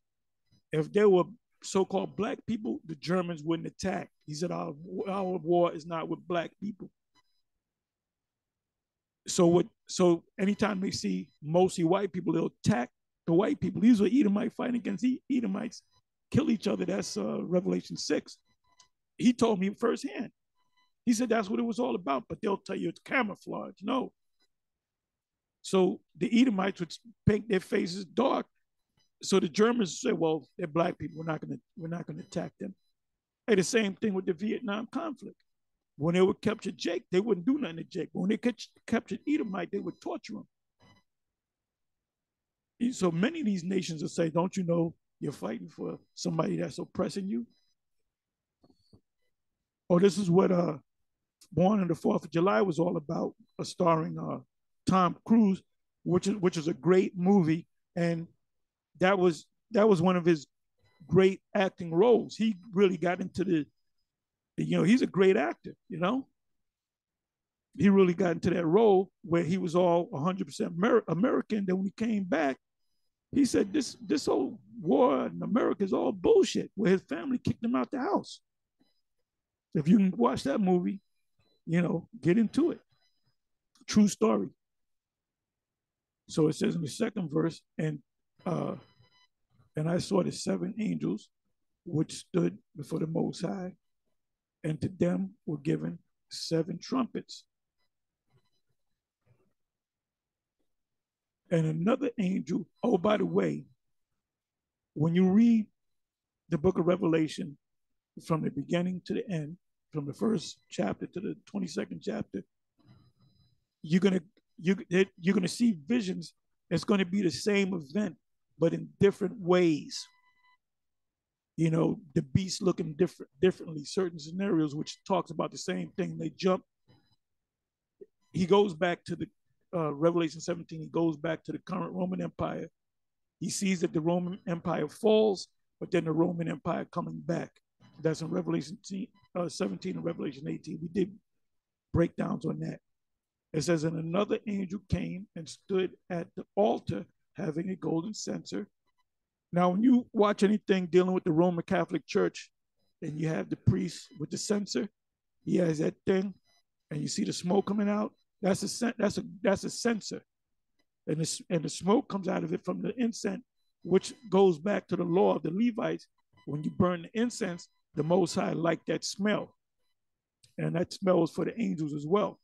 if they were so-called black people, the Germans wouldn't attack. He said our war is not with black people. So anytime they see mostly white people, they'll attack the white people. These are Edomite fighting against Edomites, kill each other. That's Revelation 6. He told me firsthand. He said that's what it was all about, but they'll tell you it's camouflage. No. So the Edomites would paint their faces dark. So the Germans said, well, they're black people. We're not gonna attack them. Hey, the same thing with the Vietnam conflict. When they would capture Jake, they wouldn't do nothing to Jake. But when they captured Edomite, they would torture him. So many of these nations will say, don't you know you're fighting for somebody that's oppressing you? Oh, this is what Born on the 4th of July was all about, starring Tom Cruise, which is a great movie. And that was one of his great acting roles. He really got into he's a great actor, He really got into that role where he was all 100% American. Then when he came back, he said this whole war in America is all bullshit, where his family kicked him out the house. If you can watch that movie, get into it. True story. So it says in the second verse, and And I saw the seven angels which stood before the Most High, and to them were given seven trumpets. And another angel, oh, by the way, when you read the book of Revelation from the beginning to the end, from the first chapter to the 22nd chapter, you're gonna you're gonna see visions. It's gonna be the same event, but in different ways. You know, the beast looking differently, certain scenarios which talks about the same thing. They jump. He goes back to the Revelation 17. He goes back to the current Roman Empire. He sees that the Roman Empire falls, but then the Roman Empire coming back. That's in Revelation 17 and Revelation 18. We did breakdowns on that. It says, and another angel came and stood at the altar having a golden censer. Now, when you watch anything dealing with the Roman Catholic Church and you have the priest with the censer, he has that thing, and you see the smoke coming out. That's a censer, and the smoke comes out of it from the incense, which goes back to the law of the Levites. When you burn the incense, the Most High liked that smell, and that smell is for the angels as well.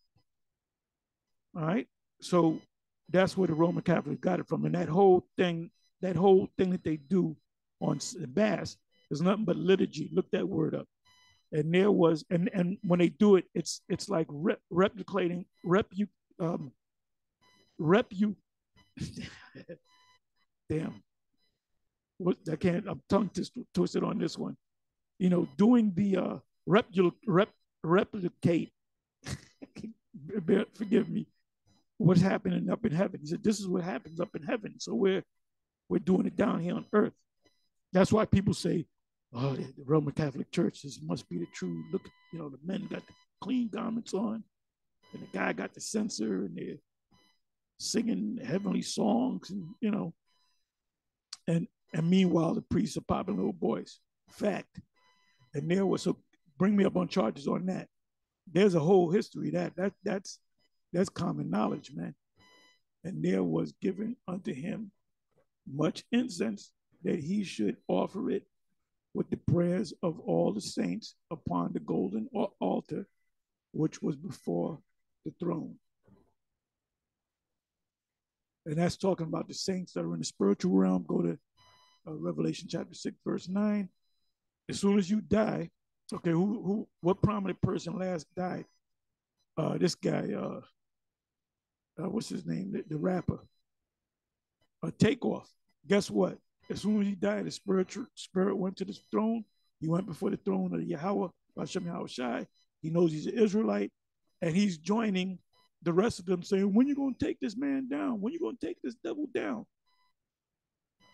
All right, so that's where the Roman Catholics got it from, and that whole thing that they do on the Mass is nothing but liturgy. Look that word up. And there was, and when they do it, it's like replicating damn, what I can't, I'm tongue twisted on this one. You know, doing the replicate. Forgive me. What's happening up in heaven? He said, "This is what happens up in heaven." So we're doing it down here on earth. That's why people say, "Oh, the Roman Catholic Church, this must be the true." Look, you know, the men got the clean garments on, and the guy got the censer, and they're singing heavenly songs, and you know, and meanwhile the priests are popping little boys. Fact. And there was, so bring me up on charges on that. There's a whole history that's common knowledge, man. And there was given unto him much incense, that he should offer it with the prayers of all the saints upon the golden altar which was before the throne. And that's talking about the saints that are in the spiritual realm. Go to Revelation chapter 6, verse 9. As soon as you die, okay, what prominent person last died? This guy, what's his name? The rapper. Takeoff. Guess what? As soon as he died, the spirit went to the throne. He went before the throne of Yahweh, Hashem Yahweh Shai. He knows he's an Israelite, and he's joining the rest of them, saying, "When you going to take this man down? When you going to take this devil down?"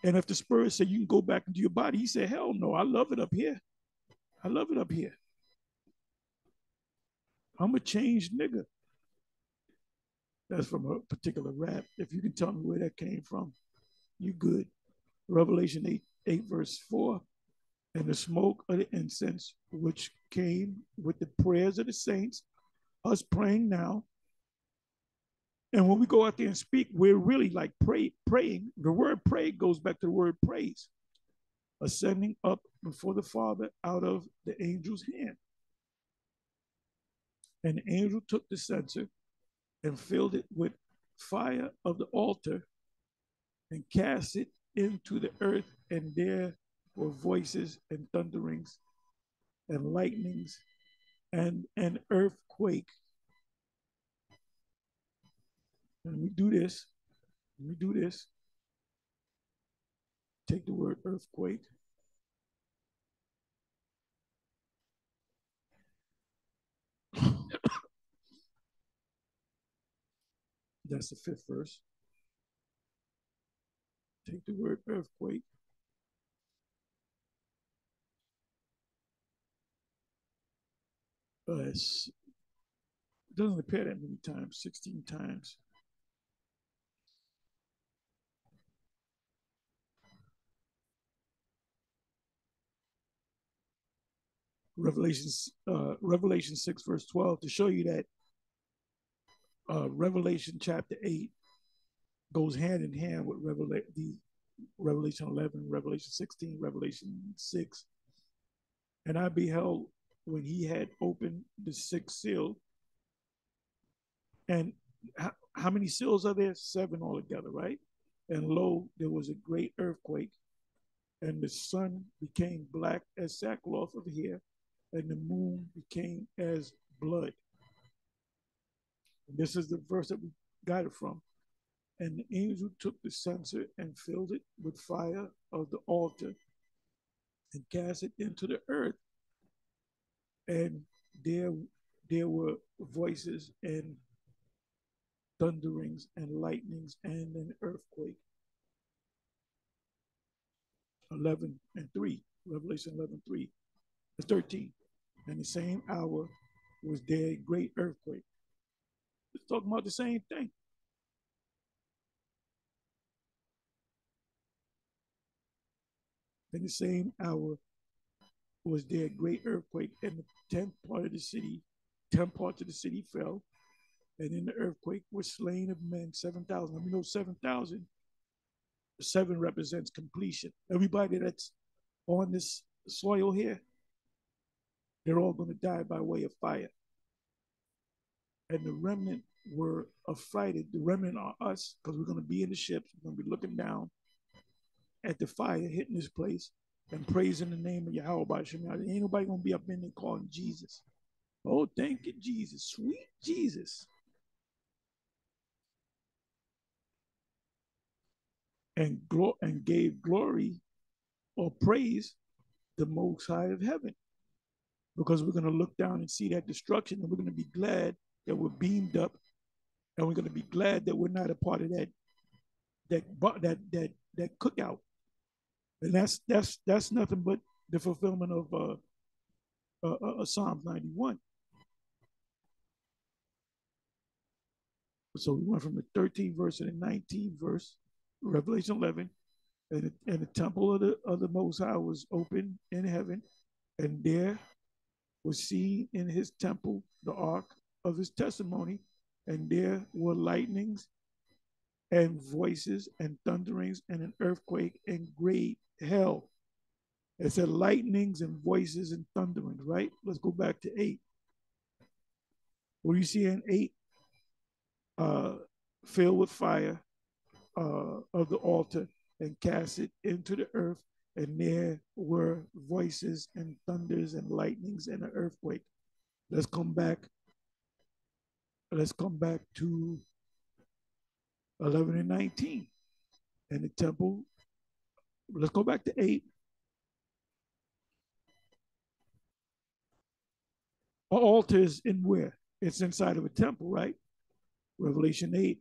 And if the spirit said you can go back into your body, he said, "Hell no, I love it up here. I love it up here. I'm a changed nigga." That's from a particular rap. If you can tell me where that came from, you good. Revelation 8 verse 4. And the smoke of the incense, which came with the prayers of the saints, us praying now. And when we go out there and speak, we're really like praying. The word pray goes back to the word praise, ascending up before the Father out of the angel's hand. And the angel took the censer and filled it with fire of the altar and cast it into the earth, and there were voices and thunderings and lightnings and an earthquake. And we do this. Take the word earthquake. That's the 5th verse. Take the word earthquake. It doesn't appear that many times, 16 times. Revelation 6, verse 12, to show you that Revelation chapter 8 goes hand in hand with Revelation 11, Revelation 16, Revelation 6. And I beheld when he had opened the sixth seal. And how many seals are there? Seven altogether, right? And lo, there was a great earthquake, and the sun became black as sackcloth of hair, and the moon became as blood. And this is the verse that we got it from. And the angel took the censer and filled it with fire of the altar and cast it into the earth. And there, there were voices and thunderings and lightnings and an earthquake. 11 and 3, Revelation 11:3, 13. And the same hour was there a great earthquake. It's talking about the same thing. In the same hour was there a great earthquake, and the tenth part of the city fell, and in the earthquake were slain of men 7,000. We know 7,000. Seven represents completion. Everybody that's on this soil here, they're all going to die by way of fire. And the remnant were affrighted. The remnant are us, because we're going to be in the ships. We're going to be looking down at the fire hitting this place and praising the name of Yahweh. Ain't nobody going to be up in there calling Jesus. Oh, thank you, Jesus. Sweet Jesus. And gave glory or praise the Most High of heaven. Because we're going to look down and see that destruction, and we're going to be glad that we're beamed up, and we're going to be glad that we're not a part of that cookout. And that's nothing but the fulfillment of Psalm 91. So we went from the 13th verse to the 19th verse, Revelation 11, and the temple of the Most High was open in heaven, and there was seen in his temple the ark of his testimony, and there were lightnings and voices and thunderings and an earthquake and great hell. It said lightnings and voices and thunderings, right? Let's go back to 8. What do you see in 8? Filled with fire of the altar and cast it into the earth, and there were voices and thunders and lightnings and an earthquake. Let's come back to 11 and 19. And the temple, let's go back to 8. An altar is in where? It's inside of a temple, right? Revelation 8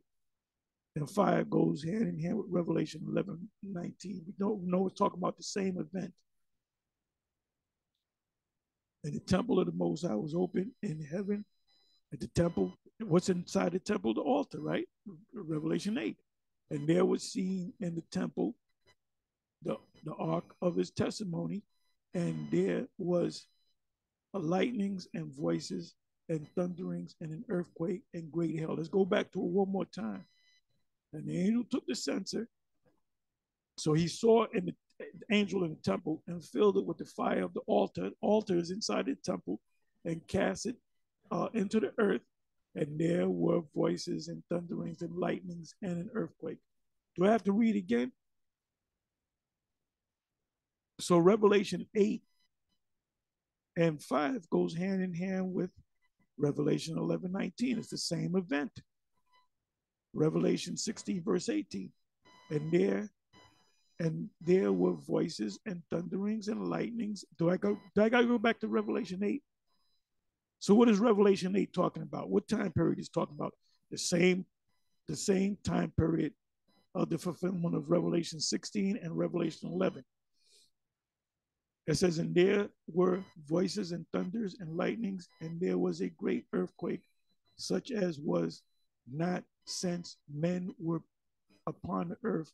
and 5 goes hand in hand with Revelation 11, 19. We don't know it's talking about the same event. And the temple of the Most High was open in heaven. At the temple, what's inside the temple? The altar, right? Revelation 8. And there was seen in the temple the ark of his testimony, and there was lightnings and voices and thunderings and an earthquake and great hell. Let's go back to it one more time. And the angel took the censer. So he saw in the angel in the temple and filled it with the fire of the altar. The altar is inside the temple, and cast it into the earth. And there were voices and thunderings and lightnings and an earthquake. Do I have to read again? So Revelation 8 and 5 goes hand in hand with Revelation 11:19. It's the same event. Revelation 16 verse 18. And there were voices and thunderings and lightnings. Do I gotta go back to Revelation 8? So what is Revelation 8 talking about? What time period is talking about? The same time period of the fulfillment of Revelation 16 and Revelation 11. It says, and there were voices and thunders and lightnings, and there was a great earthquake, such as was not since men were upon the earth,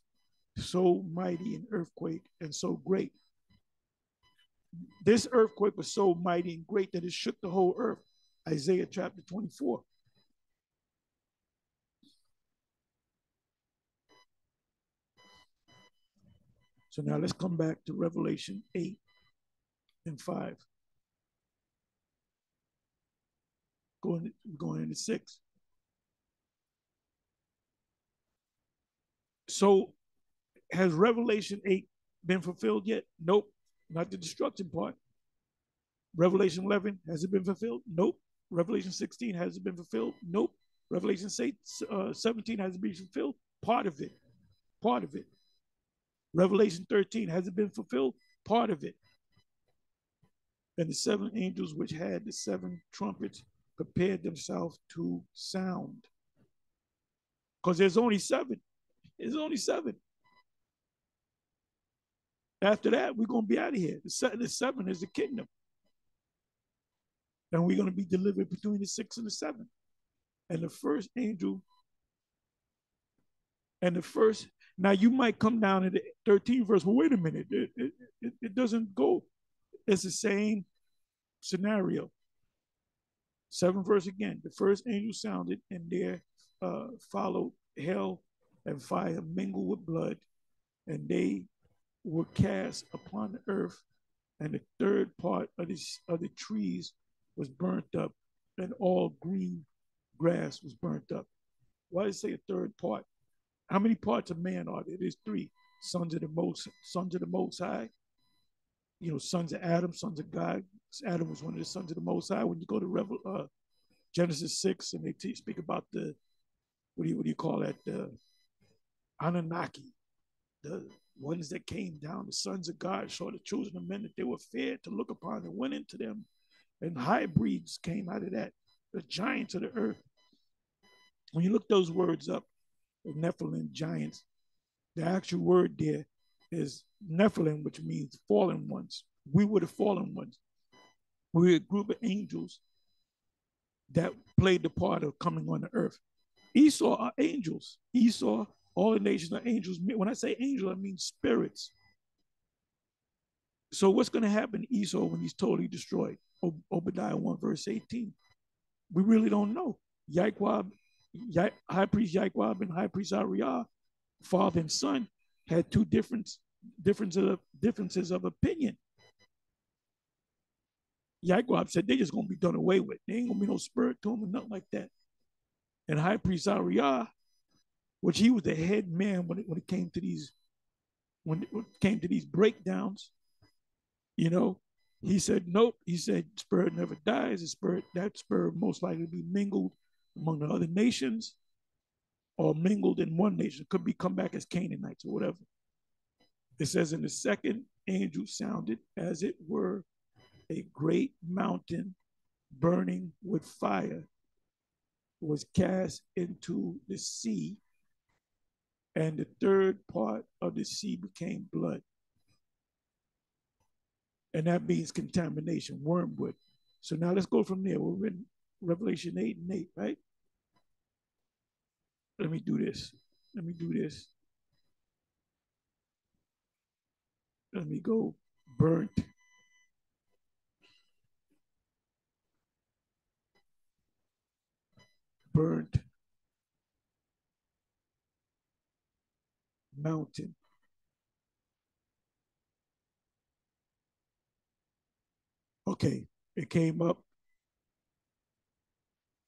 so mighty an earthquake and so great. This earthquake was so mighty and great that it shook the whole earth. Isaiah chapter 24. So now let's come back to Revelation 8 and 5. Going into 6. So has Revelation 8 been fulfilled yet? Nope. Not the destruction part. Revelation 11, has it been fulfilled? Nope. Revelation 16, has it been fulfilled? Nope. Revelation 17, has it been fulfilled? Part of it. Part of it. Revelation 13, has it been fulfilled? Part of it. And the seven angels which had the seven trumpets prepared themselves to sound. Because there's only seven. There's only seven. After that, we're going to be out of here. The seven is the kingdom. And we're going to be delivered between the 6 and the 7. And the first angel, now you might come down to the 13th verse. Well, wait a minute. It doesn't go. It's the same scenario. 7th verse again. The first angel sounded, and there followed hell and fire mingled with blood, and they were cast upon the earth, and the third part of the trees was burnt up, and all green grass was burnt up. Why does it say a third part? How many parts of man are there? There's 3. Sons of the Most High. You know, sons of Adam, sons of God. Adam was one of the sons of the Most High. When you go to Genesis 6, and they speak about the what do you call that? The Anunnaki, the ones that came down, the sons of God, saw the children of men that they were fair to look upon and went into them, and hybrids came out of that, the giants of the earth. When you look those words up, the Nephilim, giants, the actual word there is Nephilim, which means fallen ones. We were the fallen ones. We were a group of angels that played the part of coming on the earth. Esau are angels. Esau, all the nations are angels. When I say angel, I mean spirits. So what's going to happen to Esau when he's totally destroyed? Obadiah 1 verse 18. We really don't know. High priest Yaquab and high priest Ariah, father and son, had two differences of opinion. Yaquab said they're just going to be done away with. There ain't going to be no spirit to them or nothing like that. And high priest Ariah, which he was the head man when it came to these breakdowns, you know, he said nope. He said spirit never dies. That spirit most likely be mingled among the other nations, or mingled in one nation. It could be come back as Canaanites or whatever. It says, and the second angel sounded, as it were a great mountain burning with fire was cast into the sea, and the third part of the sea became blood. And that means contamination, wormwood. So now let's go from there. We're in Revelation 8 and 8, right? Let me do this. Let me go burnt. Mountain. Okay, it came up.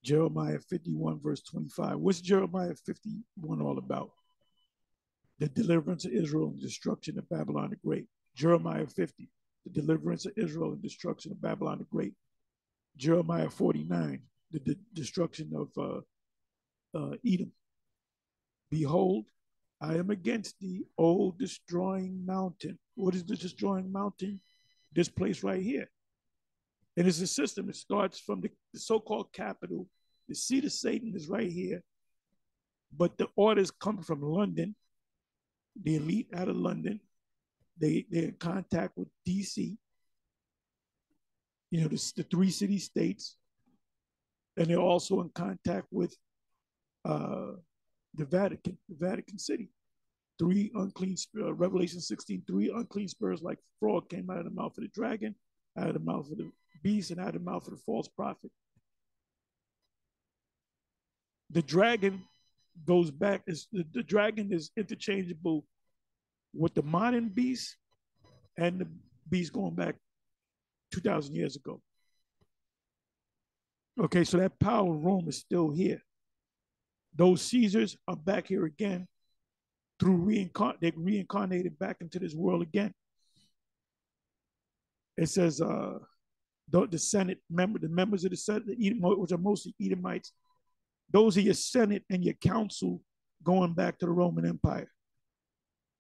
Jeremiah 51 verse 25. What's Jeremiah 51 all about? The deliverance of Israel and destruction of Babylon the Great. Jeremiah 50, the deliverance of Israel and destruction of Babylon the Great. Jeremiah 49, the destruction of Edom. Behold, I am against thee, O destroying mountain. What is the destroying mountain? This place right here. And it's a system. It starts from the so-called capital. The seat of Satan is right here. But the orders come from London, the elite out of London. They're in contact with DC, you know, the 3 city states. And they're also in contact with the Vatican City. 3 unclean, Revelation 16, 3 unclean spirits like frog came out of the mouth of the dragon, out of the mouth of the beast, and out of the mouth of the false prophet. The dragon goes back, the dragon is interchangeable with the modern beast and the beast going back 2,000 years ago. Okay, so that power of Rome is still here. Those Caesars are back here again through they reincarnated back into this world again. It says the Senate the members of the Senate, which are mostly Edomites, those are your Senate and your council going back to the Roman Empire.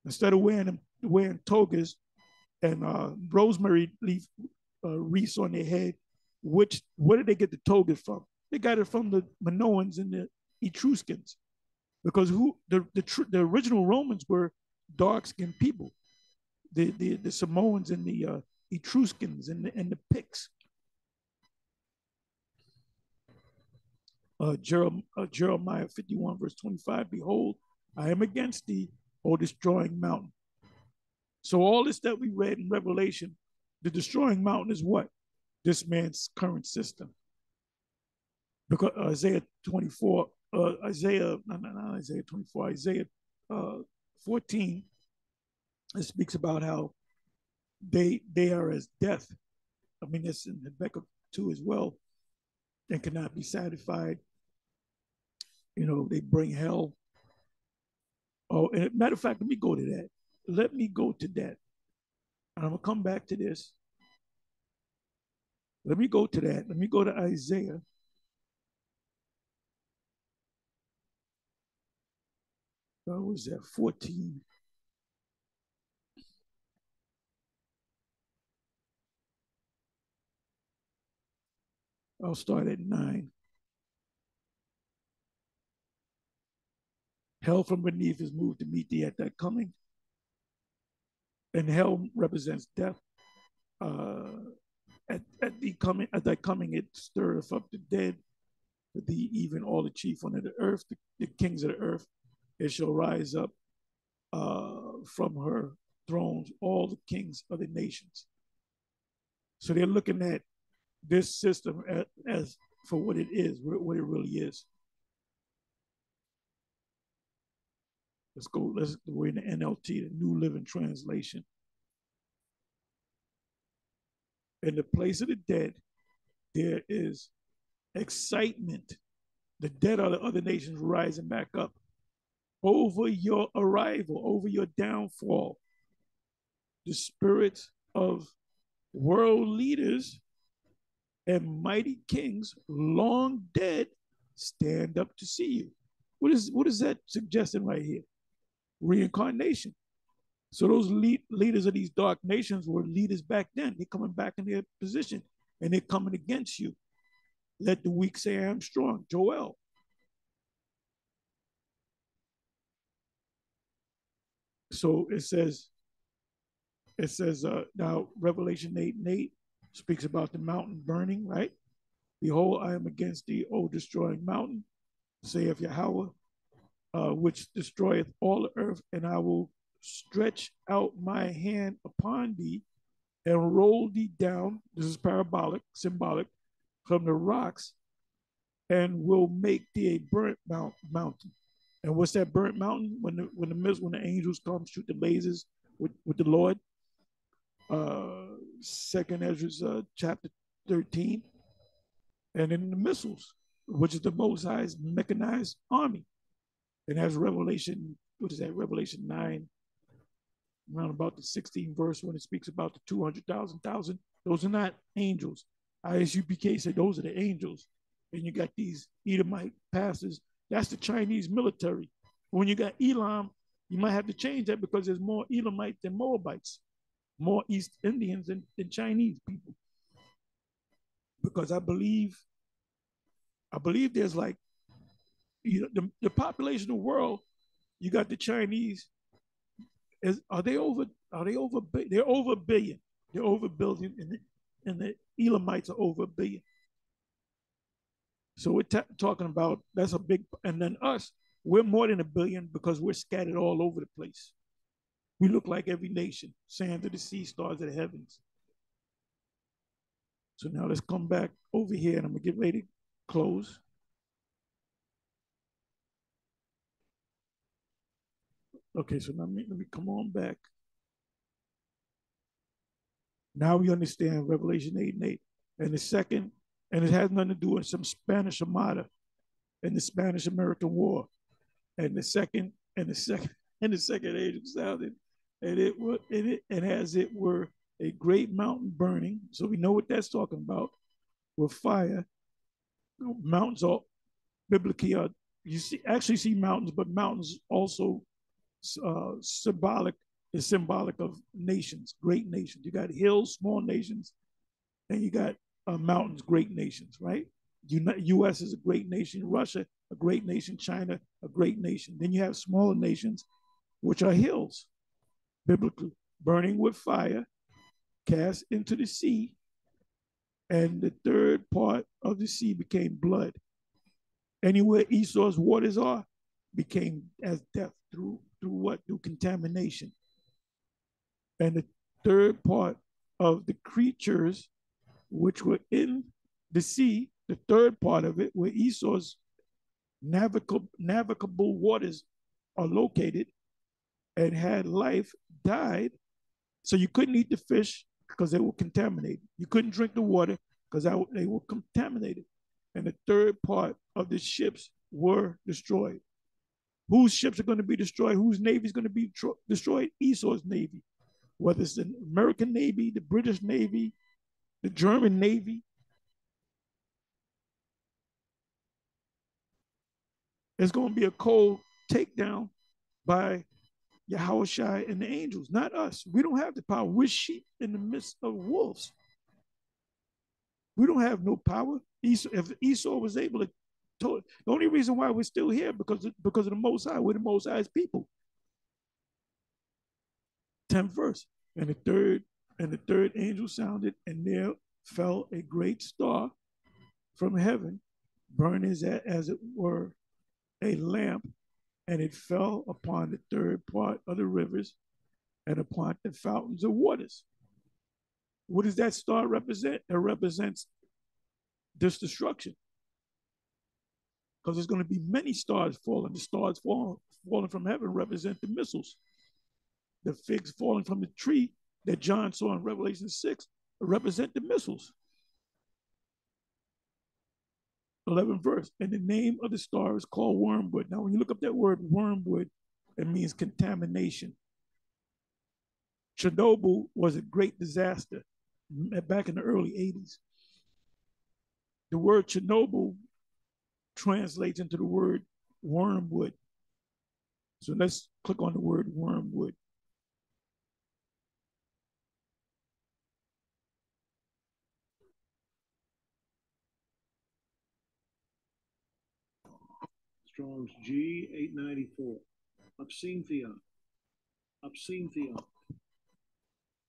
Instead of wearing togas and rosemary leaf wreaths on their head, where did they get the togas from? They got it from the Minoans and the Etruscans, because the original Romans were dark-skinned people, the Samoans and the Etruscans and the Picts. Jeremiah 51 verse 25, behold, I am against thee, O destroying mountain. So all this that we read in Revelation, the destroying mountain is what? This man's current system. Because Isaiah 24, Isaiah 14, it speaks about how they are as death. I mean, it's in Habakkuk 2 as well, and cannot be satisfied. You know, they bring hell. Oh, and matter of fact, let me go to that. Let me go to that. And I'm going to come back to this. Let me go to that. Let me go to Isaiah. What was that? 14. I'll start at 9. Hell from beneath is moved to meet thee at thy coming. And hell represents death. At thy coming, it stirreth up the dead, for thee, even all the chief under the earth, the kings of the earth. It shall rise up from her thrones, all the kings of the nations. So they're looking at this system as for what it is, what it really is. Let's go. We're in the NLT, the New Living Translation. In the place of the dead, there is excitement. The dead are the other nations rising back up over your arrival, over your downfall. The spirits of world leaders and mighty kings long dead stand up to see you. What is that suggesting right here? Reincarnation. So those leaders of these dark nations were leaders back then. They're coming back in their position and they're coming against you. Let the weak say I am strong. Joel. So it says now Revelation 8:8 speaks about the mountain burning, right? Behold, I am against thee, O destroying mountain, saith Yahweh, which destroyeth all the earth, and I will stretch out my hand upon thee and roll thee down. This is parabolic, symbolic, from the rocks, and will make thee a burnt mountain. And what's that burnt mountain? When the angels come shoot the lasers with the Lord. Second Ezra chapter 13. And then the missiles, which is the Most High's mechanized army. And as Revelation, what is that? Revelation 9, around about the 16th verse, when it speaks about the 200,000, those are not angels. ISUPK said those are the angels. And you got these Edomite pastors. That's the Chinese military. When you got Elam, you might have to change that because there's more Elamites than Moabites, more East Indians than Chinese people. Because I believe there's like, you know, the population of the world, you got the Chinese. They're over a billion. They're over a billion, and the Elamites are over a billion. So we're talking about, that's a big, and then us, we're more than a billion because we're scattered all over the place. We look like every nation, sand of the sea, stars of the heavens. So now let's come back over here, and I'm gonna get ready to close. Okay, so let me come on back. Now we understand Revelation 8 and 8. And the second, and it has nothing to do with some Spanish Armada and the Spanish American War. And the second, and the second, and the second angel sounded, and it was, and as it were a great mountain burning. So we know what that's talking about with fire. Mountains are biblically you see actually see mountains, but mountains also symbolic is symbolic of nations, great nations. You got hills, small nations, and you got mountains, great nations, right? U.S. is a great nation, Russia a great nation, China a great nation. Then you have smaller nations, which are hills, biblically, burning with fire, cast into the sea, and the third part of the sea became blood. Anywhere Esau's waters are, became as death through what? Through contamination. And the third part of the creatures which were in the sea, the third part of it, where Esau's navigable waters are located and had life, died. So you couldn't eat the fish because they were contaminated. You couldn't drink the water because they were contaminated. And the third part of the ships were destroyed. Whose ships are going to be destroyed? Whose navy is going to be destroyed? Esau's navy. Whether it's the American Navy, the British Navy, the German Navy, it's going to be a cold takedown by Yahushua and the angels, not us. We don't have the power. We're sheep in the midst of wolves. We don't have no power. If Esau was able to, the only reason why we're still here because of the Most High. We're the Most High's people. 10th verse. And the third angel sounded, and there fell a great star from heaven, burning as it were a lamp, and it fell upon the third part of the rivers and upon the fountains of waters. What does that star represent? It represents this destruction. Because there's going to be many stars falling. The stars falling from heaven represent the missiles. The figs falling from the tree that John saw in Revelation 6 represent the missiles. 11th verse. And the name of the star is called wormwood. Now, when you look up that word wormwood, it means contamination. Chernobyl was a great disaster back in the early 80s. The word Chernobyl translates into the word wormwood. So let's click on the word wormwood. Strong's G 894. Absinthia. Absinthia.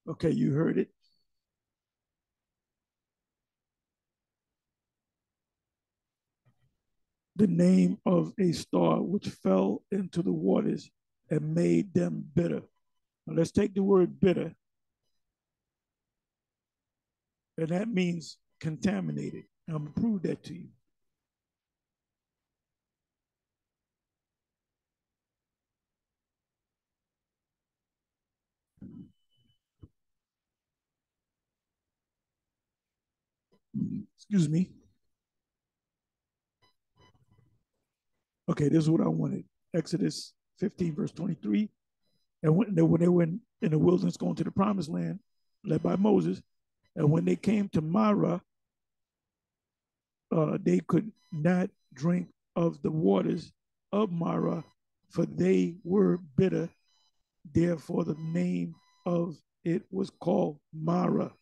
Okay, you heard it. The name of a star which fell into the waters and made them bitter. Now let's take the word bitter, and that means contaminated. And I'm going to prove that to you. Excuse me. Okay, this is what I wanted. Exodus 15, verse 23. And when they were in the wilderness going to the promised land, led by Moses, and when they came to Marah, they could not drink of the waters of Marah, for they were bitter. Therefore, the name of it was called Marah.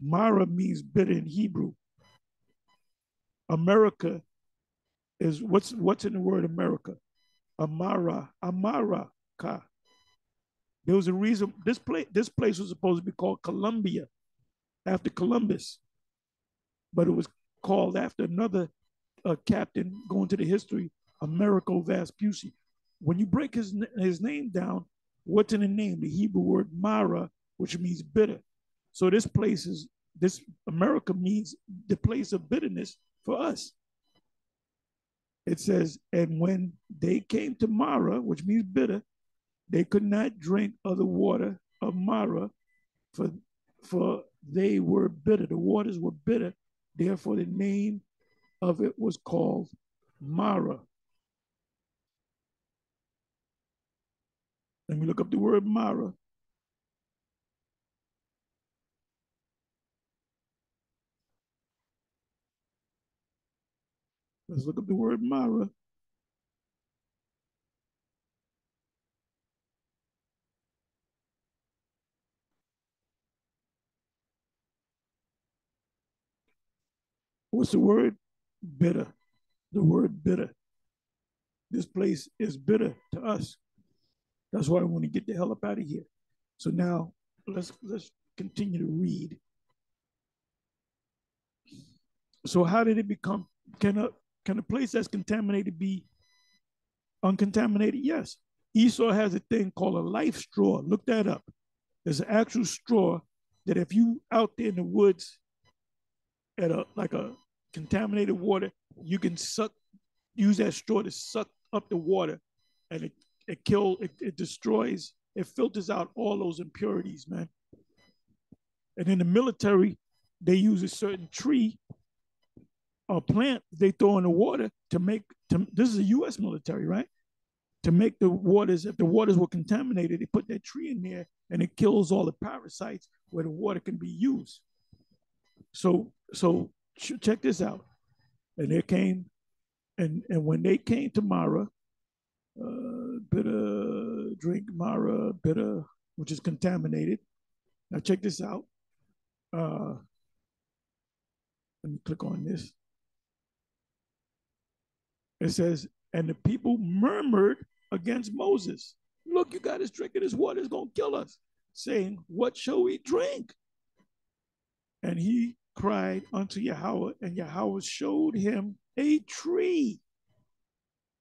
Marah means bitter in Hebrew. America is what's in the word America? Amara, America. There was a reason this place was supposed to be called Columbia after Columbus, but it was called after another captain going to the history, Americo Vespucci. When you break his name down, what's in the name? The Hebrew word Mara, which means bitter. So this America means the place of bitterness for us. It says, and when they came to Mara, which means bitter, they could not drink of the water of Mara, for they were bitter. The waters were bitter. Therefore, the name of it was called Mara. Let me look up the word Mara. Let's look up the word Mara. What's the word? Bitter. The word bitter. This place is bitter to us. That's why I want to get the hell up out of here. So now let's continue to read. So how did it become? Can a place that's contaminated be uncontaminated? Yes. Esau has a thing called a life straw. Look that up. There's an actual straw that if you out there in the woods at a contaminated water, you can use that straw to suck up the water, and it destroys, it filters out all those impurities, man. And in the military, they use a certain tree or plant they throw in the water this is a U.S. military, right? To make the waters, if the waters were contaminated, they put that tree in there and it kills all the parasites where the water can be used. So check this out. And there came, and when they came to Mara, bitter drink Mara, bitter, which is contaminated. Now check this out. Let me click on this. It says, and the people murmured against Moses. Look, you got us drinking this water, it's going to kill us. Saying, what shall we drink? And he cried unto Yahweh, and Yahweh showed him a tree,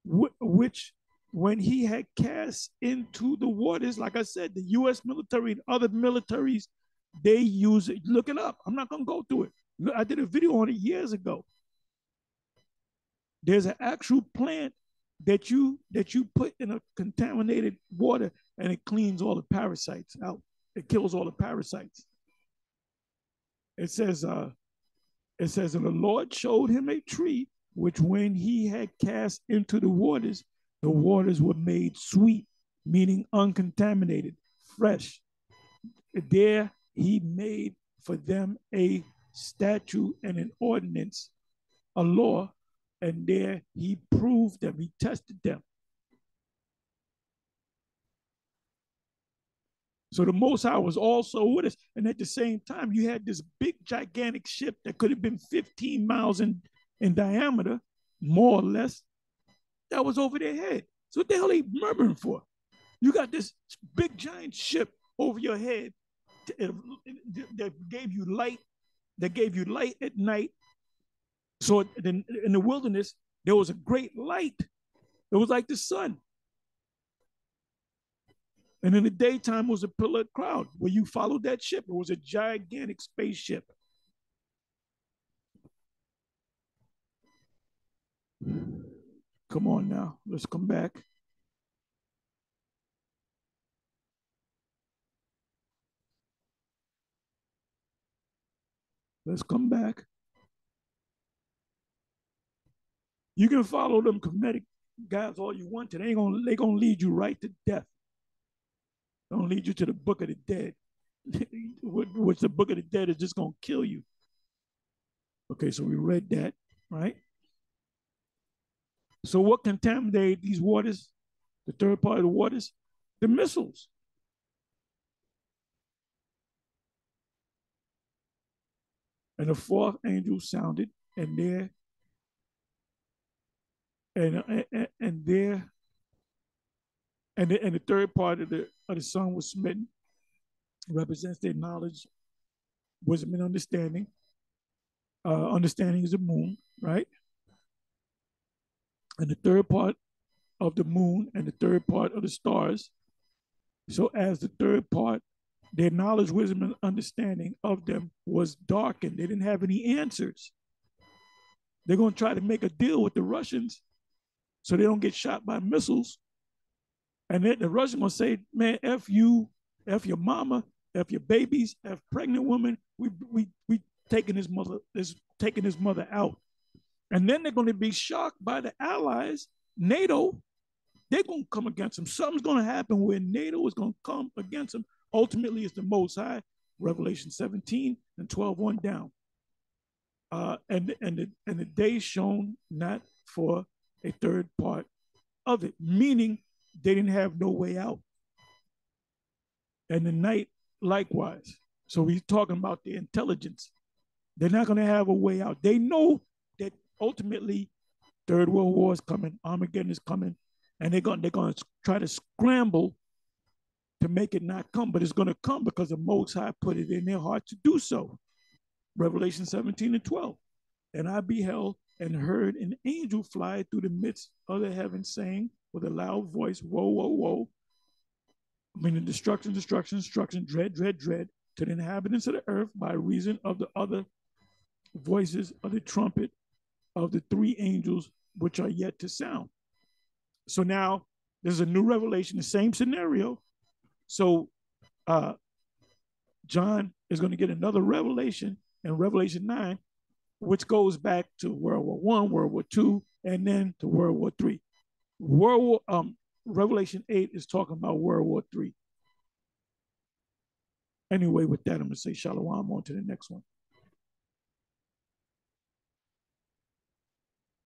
which when he had cast into the waters, like I said, the U.S. military and other militaries, they use it. Look it up. I'm not going to go through it. I did a video on it years ago. There's an actual plant that you put in a contaminated water, and it cleans all the parasites out. It kills all the parasites. It says, and the Lord showed him a tree, which when he had cast into the waters were made sweet, meaning uncontaminated, fresh. There he made for them a statute and an ordinance, a law, and there he proved them, he tested them. So the Most High was also with us. And at the same time, you had this big, gigantic ship that could have been 15 miles in diameter, more or less, that was over their head. So what the hell are they murmuring for? You got this big, giant ship over your head that gave you light, at night. So in the wilderness, there was a great light. It was like the sun. And in the daytime, it was a pillar of cloud where you followed that ship. It was a gigantic spaceship. Come on now, let's come back. Let's come back. You can follow them comedic guys all you want to. They're gonna lead you right to death. They're gonna lead you to the book of the dead, which the book of the dead is just gonna kill you. Okay, so we read that, right? So what contaminated these waters? The third part of the waters? The missiles. And the fourth angel sounded, and there and there and the third part of the sun was smitten, represents their knowledge, wisdom, and understanding. Understanding is the moon, right? And the third part of the moon and the third part of the stars. So as the third part, their knowledge, wisdom, and understanding of them was darkened. They didn't have any answers. They're going to try to make a deal with the Russians so they don't get shot by missiles. And then the Russian gonna say, man, F you, F your mama, F your babies, F pregnant women. We taking his mother out. And then they're gonna be shocked by the allies, NATO. They're gonna come against them. Something's gonna happen where NATO is gonna come against them. Ultimately, it's the Most High, Revelation 17 and 12 on down. And the day shown not for a third part of it, meaning they didn't have no way out. And the night likewise. So he's talking about the intelligence. They're not going to have a way out. They know that ultimately Third World War is coming, Armageddon is coming, and they're going to try to scramble to make it not come, but it's going to come because the Most High put it in their heart to do so. Revelation 17 and 12. And I beheld and heard an angel fly through the midst of the heavens, saying with a loud voice, woe, woe, woe, meaning destruction, destruction, destruction, dread, dread, dread, to the inhabitants of the earth by reason of the other voices of the trumpet of the three angels which are yet to sound. So now there's a new revelation, the same scenario. So John is going to get another revelation in Revelation 9, which goes back to World War I, World War II, and then to World War III. Revelation 8 is talking about World War III. Anyway, with that, I'm going to say shalom on to the next one.